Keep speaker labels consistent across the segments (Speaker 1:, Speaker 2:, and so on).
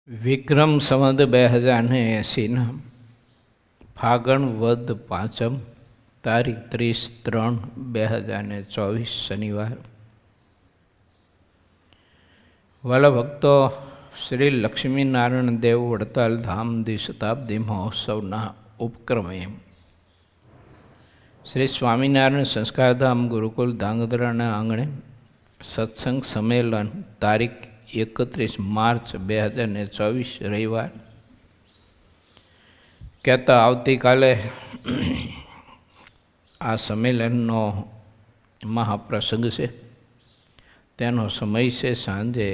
Speaker 1: વિક્રમ સંવત 2080 ફાગણ વદ પાંચમ તારીખ 30/3/2024 શનિવાર. વાલા ભક્તો, શ્રી લક્ષ્મીનારાયણ દેવ વડતાલ ધામ દ્વિશતાબ્દી મહોત્સવના ઉપક્રમે શ્રી સ્વામિનારાયણ સંસ્કારધામ ગુરુકુલ ધાંગધ્રાના આંગણે સત્સંગ સંમેલન તારીખ 31 માર્ચ 2024 રવિવાર કહેતા આવતીકાલે આ સંમેલનનો મહાપ્રસંગ છે. તેનો સમય છે સાંજે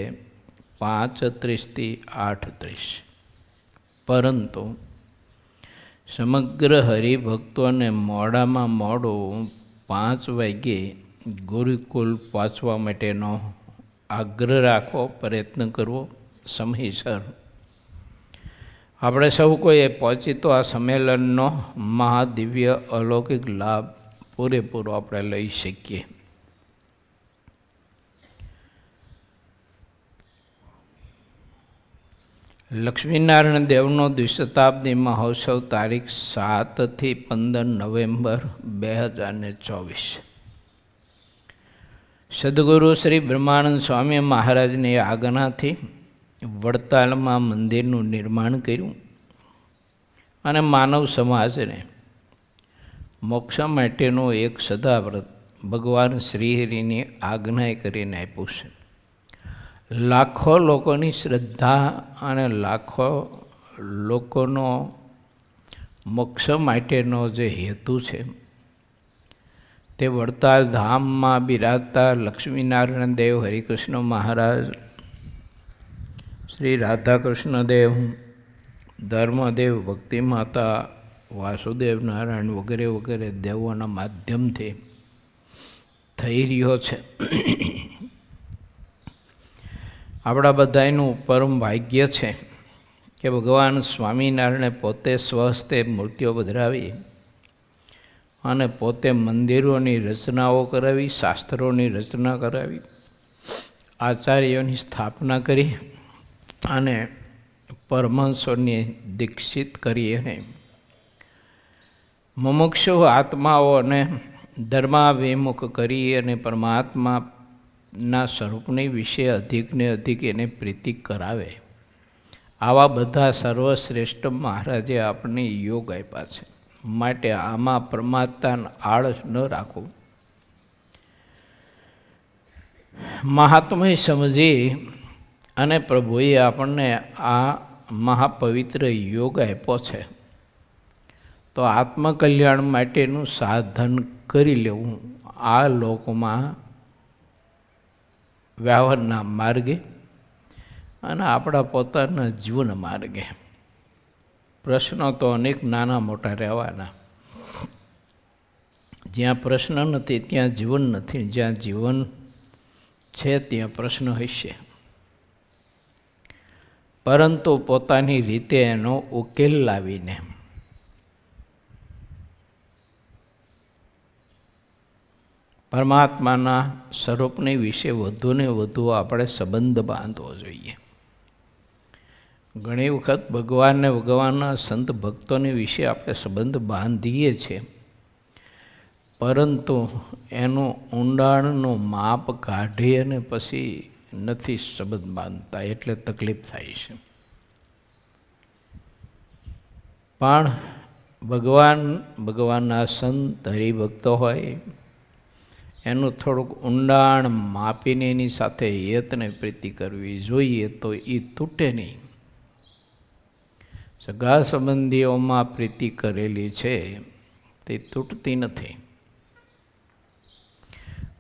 Speaker 1: 5:30 થી 8:30. પરંતુ સમગ્ર હરિભક્તોને મોડામાં મોડું 5 વાગ્યે ગુરુકુલ પહોંચવા માટેનો આગ્રહ રાખવો, પ્રયત્ન કરવો સમયસર. આપણે સૌ કોઈએ પહોંચી તો આ સંમેલનનો મહાદિવ્ય અલૌકિક લાભ પૂરેપૂરો આપણે લઈ શકીએ. લક્ષ્મીનારાયણ દેવનો દ્વિશતાબ્દી મહોત્સવ તારીખ 7 થી 15 નવેમ્બર 2024. સદગુરુ શ્રી બ્રહ્માનંદ સ્વામી મહારાજની આજ્ઞાથી વડતાલમાં મંદિરનું નિર્માણ કર્યું અને માનવ સમાજને મોક્ષ માટેનું એક સદાવ્રત ભગવાન શ્રીહરિની આજ્ઞાએ કરીને આપ્યું છે. લાખો લોકોની શ્રદ્ધા અને લાખો લોકોનો મોક્ષ માટેનો જે હેતુ છે તે વડતાલ ધામમાં બિરાજતા લક્ષ્મીનારાયણ દેવ હરિકૃષ્ણ મહારાજ, શ્રી રાધાકૃષ્ણ દેવ, ધર્મદેવ, ભક્તિ માતા, વાસુદેવ નારાયણ વગેરે વગેરે દેવોના માધ્યમથી થઈ રહ્યો છે. આપણા બધાનું પરમ ભાગ્ય છે કે ભગવાન સ્વામિનારાયણે પોતે સ્વહસ્તે મૂર્તિઓ પધરાવી અને પોતે મંદિરોની રચનાઓ કરાવી, શાસ્ત્રોની રચના કરાવી, આચાર્યોની સ્થાપના કરી અને પરમહંસોને દીક્ષિત કરી અને મુમુક્ષુ આત્માઓને ધર્માભિમુખ કરી અને પરમાત્માના સ્વરૂપની વિશે અધિકને અધિક એને પ્રીતિ કરાવે. આવા બધા સર્વશ્રેષ્ઠ મહારાજે આપણને યોગ આપ્યા છે. માટે આમાં પરમાત્માને આળસ ન રાખવું, મહાત્મય સમજી અને પ્રભુએ આપણને આ મહાપવિત્ર યોગ આપ્યો છે તો આત્મકલ્યાણ માટેનું સાધન કરી લેવું. આ લોકમાં વ્યવહારના માર્ગે અને આપણા પોતાના જીવન માર્ગે પ્રશ્નો તો અનેક નાના મોટા રહેવાના. જ્યાં પ્રશ્ન નથી ત્યાં જીવન નથી, જ્યાં જીવન છે ત્યાં પ્રશ્ન હશે. પરંતુ પોતાની રીતે એનો ઉકેલ લાવીને પરમાત્માના સ્વરૂપની વિશે વધુને વધુ આપણે સંબંધ બાંધવો જોઈએ. ઘણી વખત ભગવાનને ભગવાનના સંત ભક્તોની વિશે આપણે સંબંધ બાંધીએ છીએ, પરંતુ એનું ઊંડાણનું માપ કાઢી અને પછી નથી સંબંધ બાંધતા, એટલે તકલીફ થાય છે. પણ ભગવાનના સંત હરિભક્તો હોય એનું થોડુંક ઊંડાણ માપીને એની સાથે હેતને પ્રીતિ કરવી જોઈએ તો એ તૂટે નહીં. સગા સંબંધીઓમાં પ્રીતિ કરેલી છે તે તૂટતી નથી.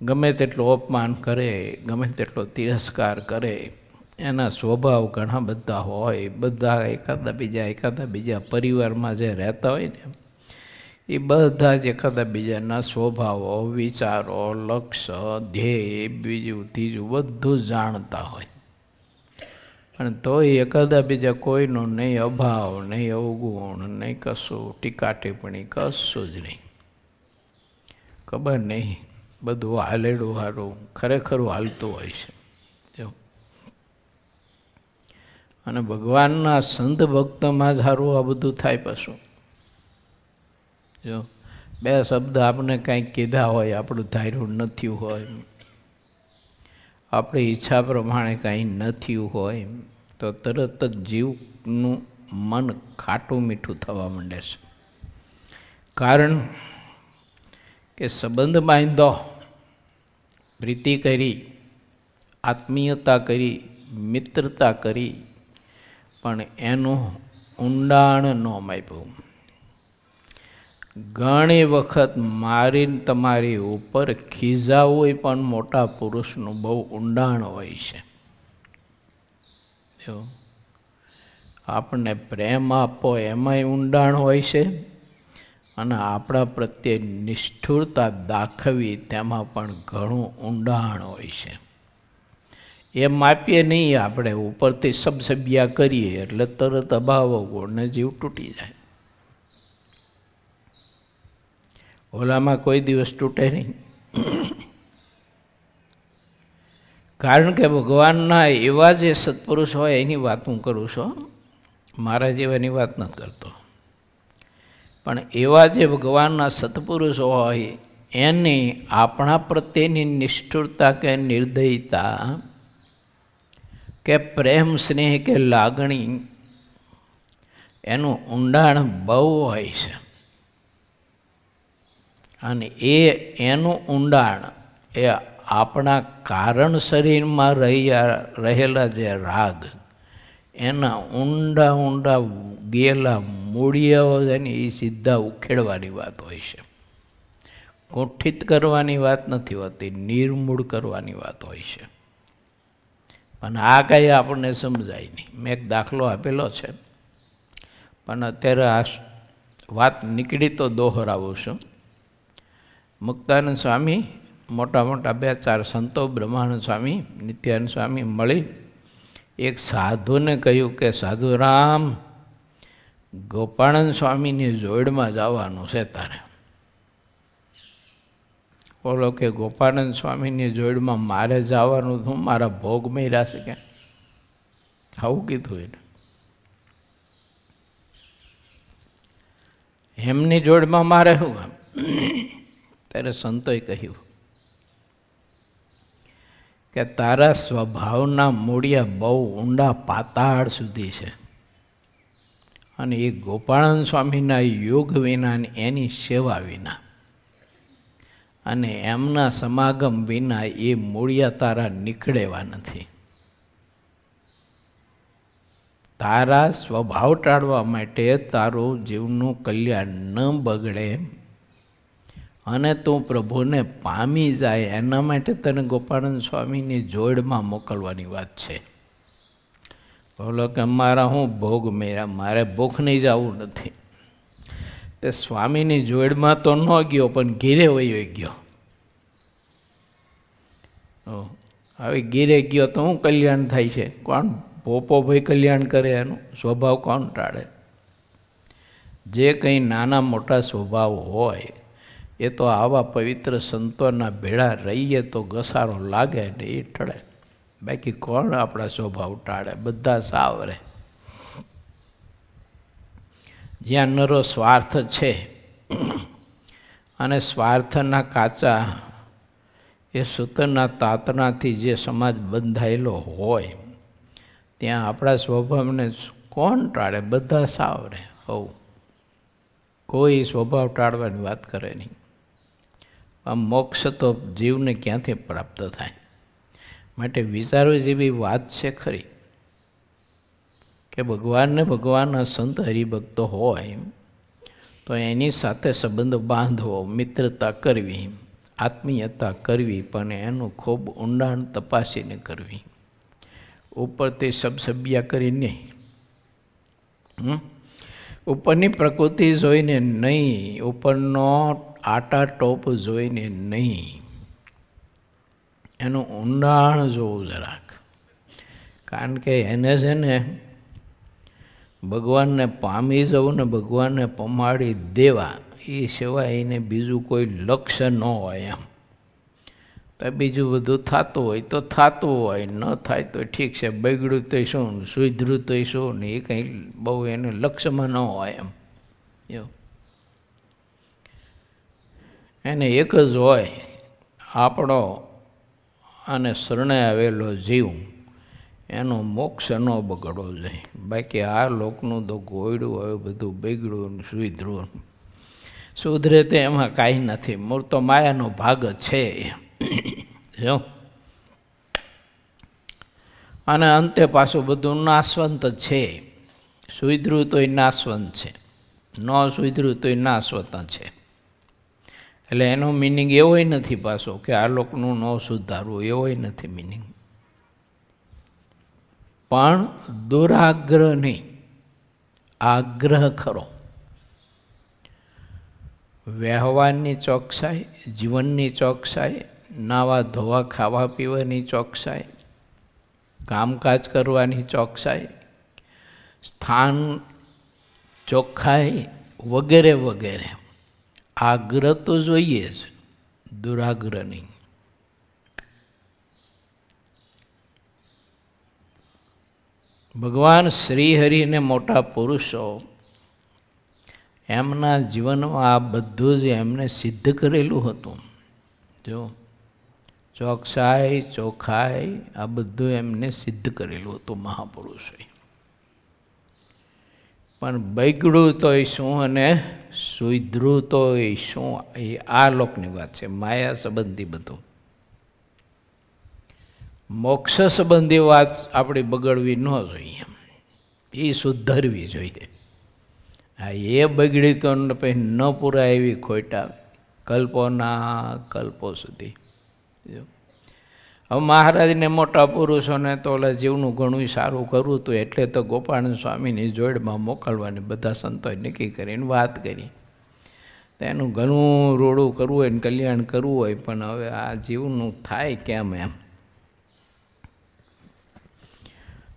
Speaker 1: ગમે તેટલું અપમાન કરે, ગમે તેટલો તિરસ્કાર કરે, એના સ્વભાવ ઘણા બધા હોય. બધા એકાદા બીજા પરિવારમાં જે રહેતા હોય ને એ બધા જ એકાદા બીજાના સ્વભાવો, વિચારો, લક્ષ્ય, ધ્યેય, બીજું ત્રીજું બધું જાણતા હોય. પણ તોય એકાદા બીજા કોઈનો નહીં અભાવ, નહીં અવગુણ, નહીં કશું ટીકા ટિપ્પણી, કશું જ નહીં. ખબર નહીં બધું હાલેડું હારું ખરેખર હાલતું હોય છે. અને ભગવાનના સંત ભક્તમાં જ સારું આ બધું થાય. પાછું જો બે શબ્દ આપણે કાંઈક કીધા હોય, આપણું ધાર્યું નથી હોય, આપણી ઈચ્છા પ્રમાણે કાંઈ નથી હોય, તો તરત જ જીવનું મન ખાટું મીઠું થવા માંડે છે. કારણ કે સંબંધ બાંધો, પ્રીતિ કરી, આત્મીયતા કરી, મિત્રતા કરી, પણ એનું ઊંડાણ ન માપ્યું. ઘણી વખત મારીને તમારી ઉપર ખીજાવું પણ મોટા પુરુષનું બહુ ઊંડાણ હોય છે. આપણને પ્રેમ આપો એમાંય ઊંડાણ હોય છે, અને આપણા પ્રત્યે નિષ્ઠુરતા દાખવી તેમાં પણ ઘણું ઊંડાણ હોય છે. એ માપીએ નહીં આપણે, ઉપરથી સબસબિયા કરીએ એટલે તરત અભાવ ગુણને જીવ તૂટી જાય. ઓલામાં કોઈ દિવસ તૂટે નહીં. કારણ કે ભગવાનના એવા જે સત્પુરુષ હોય એની વાત હું કરું છું, મારા જેવાની વાત નથી કરતો. પણ એવા જે ભગવાનના સત્પુરુષો હોય એની આપણા પ્રત્યેની નિષ્ઠુરતા કે નિર્દયતા કે પ્રેમ સ્નેહ કે લાગણી, એનું ઊંડાણ બહુ હોય છે. અને એનું ઊંડાણ એ આપણા કારણ શરીરમાં રહેલા જે રાગ, એના ઊંડા ઊંડા ગયેલા મૂળિયાઓ એની એ સીધા ઉખેડવાની વાત હોય છે. કુંઠિત કરવાની વાત નથી હોતી, નિર્મૂળ કરવાની વાત હોય છે. અને આ કાંઈ આપણને સમજાય નહીં. મેં એક દાખલો આપેલો છે, પણ અત્યારે આ વાત નીકળી તો દોહરાવું છું. મુક્તાનંદ સ્વામી, મોટા મોટા 2-4 સંતો, બ્રહ્માનંદ સ્વામી, નિત્યાનંદ સ્વામી મળી એક સાધુને કહ્યું કે સાધુરામ, ગોપાળાનંદ સ્વામીની જોડમાં જવાનું છે તારે. બોલો કે ગોપાળાનંદ સ્વામીની જોડમાં મારે જવાનું હતું, મારા ભોગ મેળ્યા છે કે આવું કીધું એને. એમની જોડમાં મારે શું કામ? ત્યારે સંતોએ કહ્યું કે તારા સ્વભાવના મૂળિયા બહુ ઊંડા પાતાળ સુધી છે, અને એ ગોપાળાનંદ સ્વામીના યોગ વિના, એની સેવા વિના અને એમના સમાગમ વિના એ મૂળિયા તારા નીકળેવા નથી. તારા સ્વભાવ ટાળવા માટે, તારું જીવનું કલ્યાણ ન બગડે અને તું પ્રભુને પામી જાય, એના માટે તને ગોપાળાનંદ સ્વામીની જોડમાં મોકલવાની વાત છે. બોલો કે મારા હું ભોગ મેળ્યા, મારે ભૂખ નહીં જવું નથી. તે સ્વામીની જોડમાં તો ન ગયો, પણ ઘીરે વયો ગયો. હવે ઘીરે ગયો તો શું કલ્યાણ થાય છે? કોણ પોપો ભાઈ કલ્યાણ કરે? એનું સ્વભાવ કોણ ટાળે? જે કંઈ નાના મોટા સ્વભાવ હોય એ તો આવા પવિત્ર સંતોના ભેળા રહીએ તો ઘસારો લાગે ને એ ટળે. બાકી કોણ આપણા સ્વભાવ ટાળે? બધા સાવરે. જ્યાં નરો સ્વાર્થ છે અને સ્વાર્થના કાચા એ સૂતરના તાતણાથી જે સમાજ બંધાયેલો હોય, ત્યાં આપણા સ્વભાવને કોણ ટાળે? બધા સાવરે. કોઈ સ્વભાવ ટાળવાની વાત કરે નહીં. આ મોક્ષ તો જીવને ક્યાંથી પ્રાપ્ત થાય? માટે વિચારવા જેવી વાત છે ખરી કે ભગવાનના સંત હરિભક્તો હોય તો એની સાથે સંબંધ બાંધવો, મિત્રતા કરવી, આત્મીયતા કરવી, પણ એનું ખૂબ ઊંડાણ તપાસીને કરવી. ઉપરથી સબસબિયા કરીને, ઉપરની પ્રકૃતિ જોઈને નહીં, ઉપરનો આટા ટોપ જોઈને નહીં, એનું ઊંડાણ જોવું જરાક. કારણ કે એને છે ને ભગવાનને પામી જવું ને ભગવાનને પમાડી દેવા, એ સિવાય એને બીજું કોઈ લક્ષ્ય ન હોય. એમ તો બીજું બધું થતું હોય તો થતું હોય, ન થાય તો ઠીક છે, બગડ્યું તો શું, સુધર્યું તો શું ને, એ કંઈ બહુ એને લક્ષ્યમાં ન હોય એમ. એવું એને એક જ હોય, આપણો અને શરણે આવેલો જીવ એનો મોક્ષ ન બગડવો જોઈએ. બાકી આ લોકનું તો ગોયડું હવે બધું બગડ્યું સુધર્યું, સુધરે તો એમાં કાંઈ નથી. મૂળ તો માયાનો ભાગ છે જો. અને અંતે પાછું બધું નાશવંત છે. સુધર્યું તોય નાશવંત છે, ન સુધર્યું તોય નાશવંત છે. એટલે એનો મિનિંગ એવોય નથી પાછો કે આ લોકનું ન સુધારવું, એવોય નથી મિનિંગ. પણ દુરાગ્રહ નહીં, આગ્રહ ખરો. વ્યવહારની ચોકસાઈ, જીવનની ચોકસાઈ, નાવા ધોવા ખાવા પીવાની ચોકસાઈ, કામકાજ કરવાની ચોકસાઈ, સ્થાન ચોખ્ખાઈ વગેરે વગેરે. આગ્રહ તો જોઈએ જ, દુરાગ્રહ નહીં. ભગવાન શ્રીહરિને મોટા પુરુષો એમના જીવનમાં આ બધું જ એમને સિદ્ધ કરેલું હતું. જો ચોકસાઈ ચોખાઈ આ બધું એમને સિદ્ધ કરેલું હતું મહાપુરુષોએ. પણ બગડ્યું તોય શું અને સુધર્યું તોય શું, એ આ લોકની વાત છે. માયા સંબંધી બધું, મોક્ષ સંબંધી વાત આપણી બગડવી ન જોઈએ, એ સુધારવી જોઈએ. હા, એ બગડી તો પછી ન પૂરાય એવી ખોટ આવે કલ્પોના કલ્પો સુધી. હવે મહારાજને મોટા પુરુષોને તો ઓલા જીવનું ઘણું સારું કરવું હતું, એટલે તો ગોપાળન સ્વામીની જોડમાં મોકલવાની બધા સંતોએ નક્કી કરીને વાત કરી. તેનું ઘણું રોડું કરવું હોય ને કલ્યાણ કરવું હોય, પણ હવે આ જીવનું થાય કેમ એમ.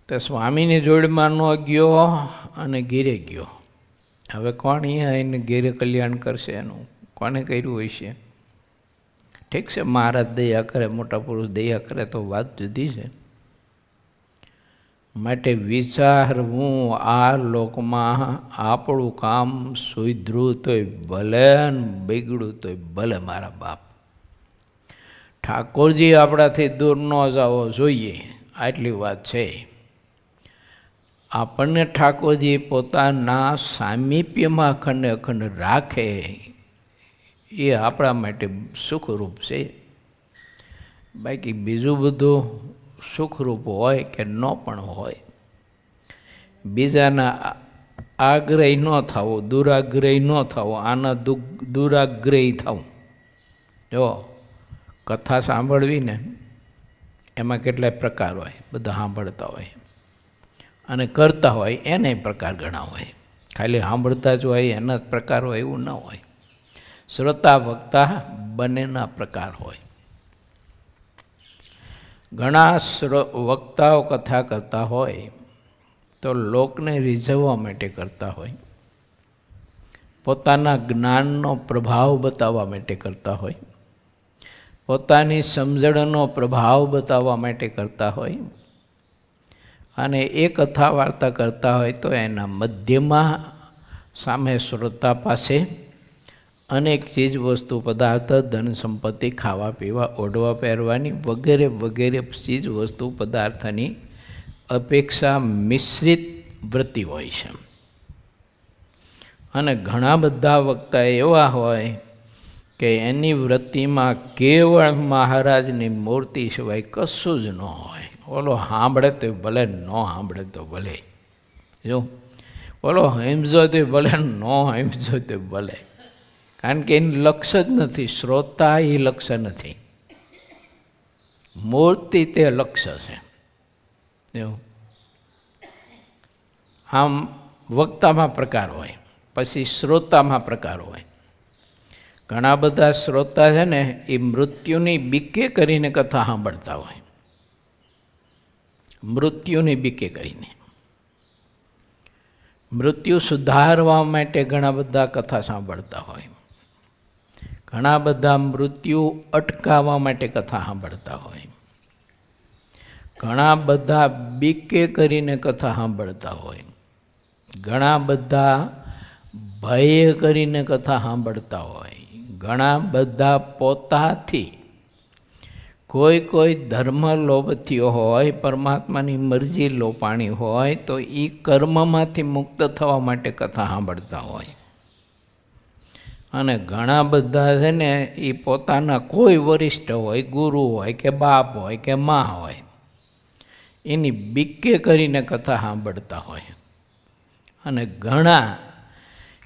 Speaker 1: તો સ્વામીની જોડમાં ન ગયો અને ઘેરે ગયો. હવે કોણ અહીંયા એને ઘેરે કલ્યાણ કરશે? એનું કોને કર્યું હોય છે? ઠીક છે, મહારાજ દયા કરે, મોટા પુરુષ દયા કરે તો વાત જુદી છે. માટે વિચારવું, આ લોકમાં આપણું કામ સુધર્યું તોય ભલે ને બગડ્યું તોય ભલે. મારા બાપ ઠાકોરજી આપણાથી દૂર ન જવો જોઈએ, આટલી વાત છે. આપણને ઠાકોરજી પોતાના સામીપ્યમાં અખંડ અખંડ રાખે એ આપણા માટે સુખરૂપ છે. બાકી બીજું બધું સુખરૂપ હોય કે ન પણ હોય, બીજાના આગ્રહી ન થવું, દુરાગ્રહી ન થવું, આના દુરાગ્રહી થવું. જો કથા સાંભળવી ને એમાં કેટલાય પ્રકાર હોય, બધા સાંભળતા હોય અને કરતા હોય એને પ્રકાર ઘણા હોય. ખાલી સાંભળતા જ હોય એના જ પ્રકાર હોય એવું ન હોય. શ્રોતા વક્તા બંનેના પ્રકાર હોય. ઘણા વક્તાઓ કથા કરતા હોય તો લોકને રીઝવવા માટે કરતા હોય, પોતાના જ્ઞાનનો પ્રભાવ બતાવવા માટે કરતા હોય, પોતાની સમજણનો પ્રભાવ બતાવવા માટે કરતા હોય. અને એ કથા વાર્તા કરતા હોય તો એના મધ્યમાં સામે શ્રોતા પાસે અનેક ચીજ વસ્તુ પદાર્થ, ધન સંપત્તિ, ખાવા પીવા, ઓઢવા પહેરવાની વગેરે વગેરે ચીજ વસ્તુ પદાર્થની અપેક્ષા મિશ્રિત વૃત્તિ હોય છે. અને ઘણા બધા વક્તા એવા હોય કે એની વૃત્તિમાં કેવળ મહારાજની મૂર્તિ સિવાય કશું જ ન હોય. ઓલો સાંભળે તો ભલે, ન સાંભળે તો ભલે. જો ઓલો સમજો તો ભલે, ન સમજો તો ભલે. કારણ કે એનું લક્ષ્ય જ નથી, શ્રોતા એ લક્ષ્ય નથી, મૂર્તિ તે લક્ષ્ય છે. એવું આમ વક્તામાં પ્રકાર હોય, પછી શ્રોતામાં પ્રકાર હોય. ઘણા બધા શ્રોતા છે ને એ મૃત્યુની બીકે કરીને કથા સાંભળતા હોય, મૃત્યુની બીકે કરીને. મૃત્યુ સુધારવા માટે ઘણા બધા કથા સાંભળતા હોય. ઘણા બધા મૃત્યુ અટકાવવા માટે કથા સાંભળતા હોય, ઘણા બધા બીકે કરીને કથા સાંભળતા હોય, ઘણા બધા ભય કરીને કથા સાંભળતા હોય, ઘણા બધા પોતાથી કોઈ ધર્મ લોભથીઓ હોય, પરમાત્માની મરજી લોપાણી હોય તો એ કર્મમાંથી મુક્ત થવા માટે કથા સાંભળતા હોય. અને ઘણા બધા છે ને એ પોતાના કોઈ વરિષ્ઠ હોય, ગુરુ હોય કે બાપ હોય કે મા હોય, એની બીકે કરીને કથા સાંભળતા હોય. અને ઘણા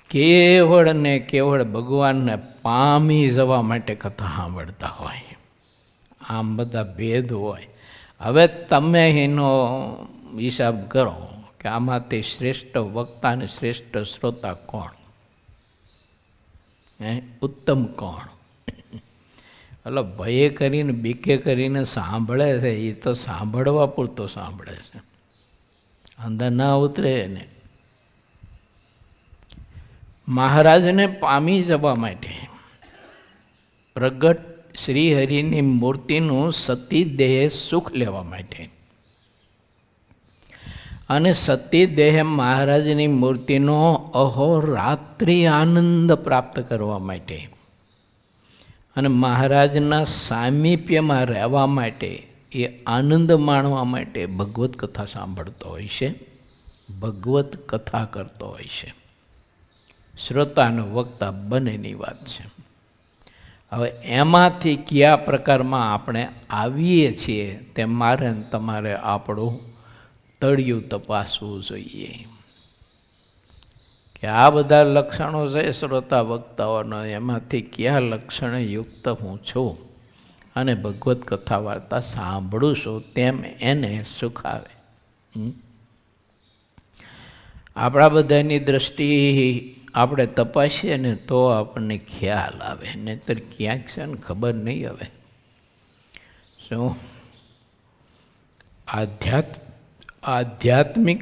Speaker 1: કેવળ ને કેવળ ભગવાનને પામી જવા માટે કથા સાંભળતા હોય. આમ બધા ભેદ હોય. હવે તમે એનો હિસાબ કરો કે આમાંથી શ્રેષ્ઠ વક્તા અને શ્રેષ્ઠ શ્રોતા કોણ, ઉત્તમ કોણ? એટલે ભયે કરીને બીકે કરીને સાંભળે છે એ તો સાંભળવા પૂરતો સાંભળે છે, અંદર ના ઉતરે ને. મહારાજને પામી જવા માટે પ્રગટ શ્રીહરિની મૂર્તિનું સતી દેહ સુખ લેવા માટે અને સતી દેહ મહારાજની મૂર્તિનો અહોરાત્રિ આનંદ પ્રાપ્ત કરવા માટે અને મહારાજના સામીપ્યમાં રહેવા માટે, એ આનંદ માણવા માટે ભગવત કથા સાંભળતો હોય છે, ભગવત કથા કરતો હોય છે. શ્રોતા અને વક્તા બંનેની વાત છે. હવે એમાંથી કયા પ્રકારમાં આપણે આવીએ છીએ તે મારે તમારે આપણું તળિયું તપાસવું જોઈએ કે આ બધા લક્ષણો છે શ્રોતા વક્તાઓનો, એમાંથી કયા લક્ષણ યુક્ત હું છું અને ભગવત કથા વાર્તા સાંભળું છું તેમ એને સુખ આવે. આપણા બધાની દ્રષ્ટિ આપણે તપાસીએ ને તો આપણને ખ્યાલ આવે, નહીંતર ક્યાંક છે ને ખબર નહીં આવે. શું આધ્યાત્મિક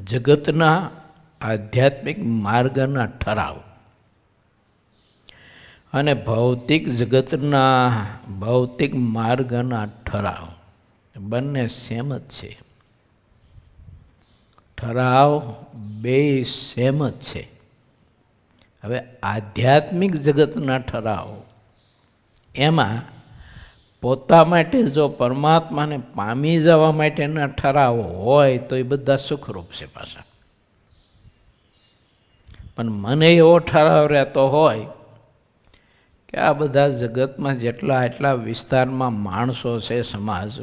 Speaker 1: જગતના આધ્યાત્મિક માર્ગના ઠરાવ અને ભૌતિક જગતના ભૌતિક માર્ગના ઠરાવ બંને સેમ જ છે. ઠરાવ બે સેમ જ છે. હવે આધ્યાત્મિક જગતના ઠરાવ એમાં પોતા માટે જો પરમાત્માને પામી જવા માટેના ઠરાવ હોય તો એ બધા સુખરૂપ છે પાછા. પણ મને એવો ઠરાવ રહેતો હોય કે આ બધા જગતમાં એટલા વિસ્તારમાં માણસો છે, સમાજ,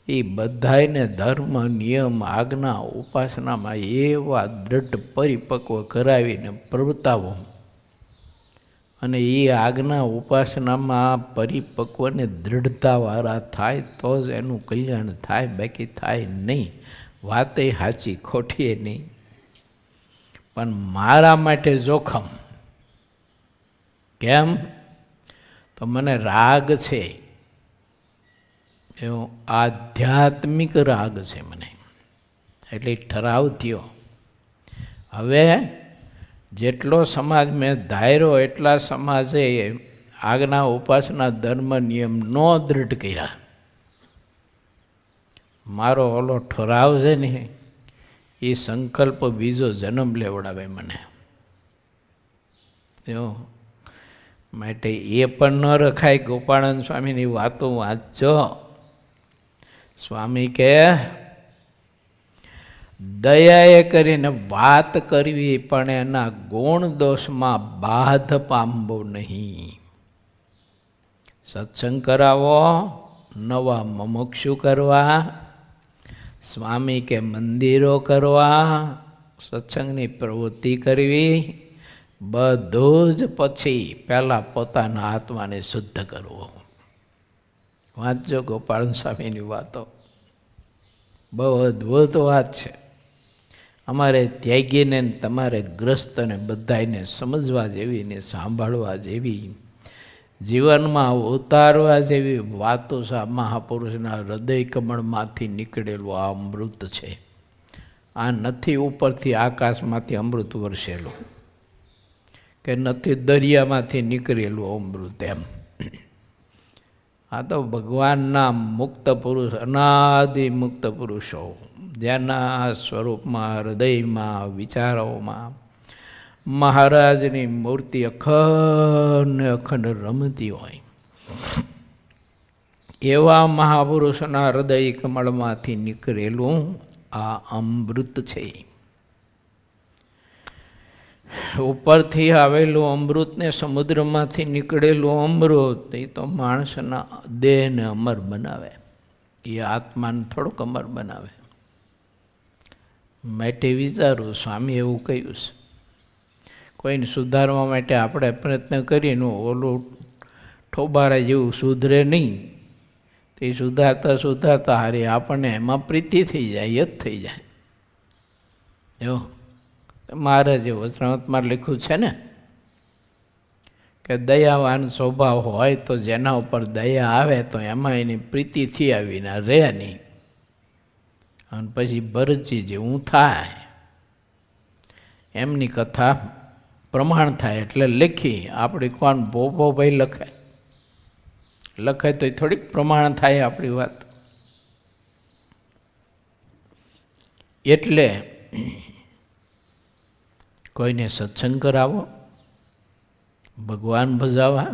Speaker 1: એ બધાને ધર્મ, નિયમ, આજ્ઞા, ઉપાસનામાં એવા દ્રઢ પરિપક્વ કરાવીને પ્રવર્તાવો અને એ આજ્ઞા ઉપાસનામાં પરિપક્વને દૃઢતાવાળા થાય તો જ એનું કલ્યાણ થાય, બાકી થાય નહીં. વાતે સાચી, ખોટી નહીં. પણ મારા માટે જોખમ. કેમ? તો મને રાગ છે, એવો આધ્યાત્મિક રાગ છે મને, એટલે ઠરાવ થયો. હવે જેટલો સમાજ મેં ધાર્યો એટલા સમાજે આજ્ઞા ઉપાસના ધર્મ નિયમ નો દૃઢ કર્યા. મારો ઓલો ઠરાવ છે ને એ સંકલ્પ બીજો જન્મ લેવડાવે મને. જો માટે એ પણ ન રખાય. ગોપાળાનંદ સ્વામીની વાતો વાંચજો. સ્વામી કે દયાએ કરીને વાત કરવી પણ એના ગુણ દોષમાં બાધ પામવું નહીં. સત્સંગ કરાવો, નવા મુમુક્ષુ કરવા, સ્વામી કે મંદિરો કરવા, સત્સંગની પ્રવૃત્તિ કરવી, બધું જ પછી પહેલાં પોતાના આત્માને શુદ્ધ કરવો. વાંચજો ગોપાલ સ્વામીની વાતો, બહુ અદ્ભુત વાત છે. અમારે ત્યાગીને તમારે ગ્રસ્તને બધાને સમજવા જેવી ને સાંભળવા જેવી, જીવનમાં ઉતારવા જેવી વાતો આ મહાપુરુષના હૃદય કમળમાંથી નીકળેલું આ અમૃત છે. આ નથી ઉપરથી આકાશમાંથી અમૃત વરસેલું કે કે નથી દરિયામાંથી નીકળેલું અમૃત એમ. આ તો ભગવાનના મુક્ત પુરુષ, અનાદિ મુક્ત પુરુષો, જેના સ્વરૂપમાં, હૃદયમાં, વિચારોમાં મહારાજની મૂર્તિ અખંડ અખંડ રમતી હોય, એવા મહાપુરુષના હૃદય કમળમાંથી નીકળેલું આ અમૃત છે. ઉપરથી આવેલું અમૃત ને સમુદ્રમાંથી નીકળેલું અમૃત એ તો માણસના દેહને અમર બનાવે, એ આત્માને થોડુંક અમર બનાવે. માટે વિચારું, સ્વામી એવું કહ્યું છે, કોઈને સુધારવા માટે આપણે પ્રયત્ન કરીને ઓલું ઠોબારા જેવું સુધરે નહીં, તે સુધારતા સુધારતા હારી આપણને એમાં પ્રીતિ થઈ જાય, જ થઈ જાય. એવું મહારાજે વચનામૃતમાં લખ્યું છે ને કે દયાવાન સ્વભાવ હોય તો જેના ઉપર દયા આવે તો એમાં એની પ્રીતિથી આવીને રહે નહીં, અને પછી ભરતજી જેવું થાય એમની કથા પ્રમાણ થાય એટલે લખી. આપણી કોણ ભાઈ લખે તો થોડીક પ્રમાણ થાય આપણી વાત. એટલે કોઈને સત્સંગ કરાવો, ભગવાન ભજાવવા,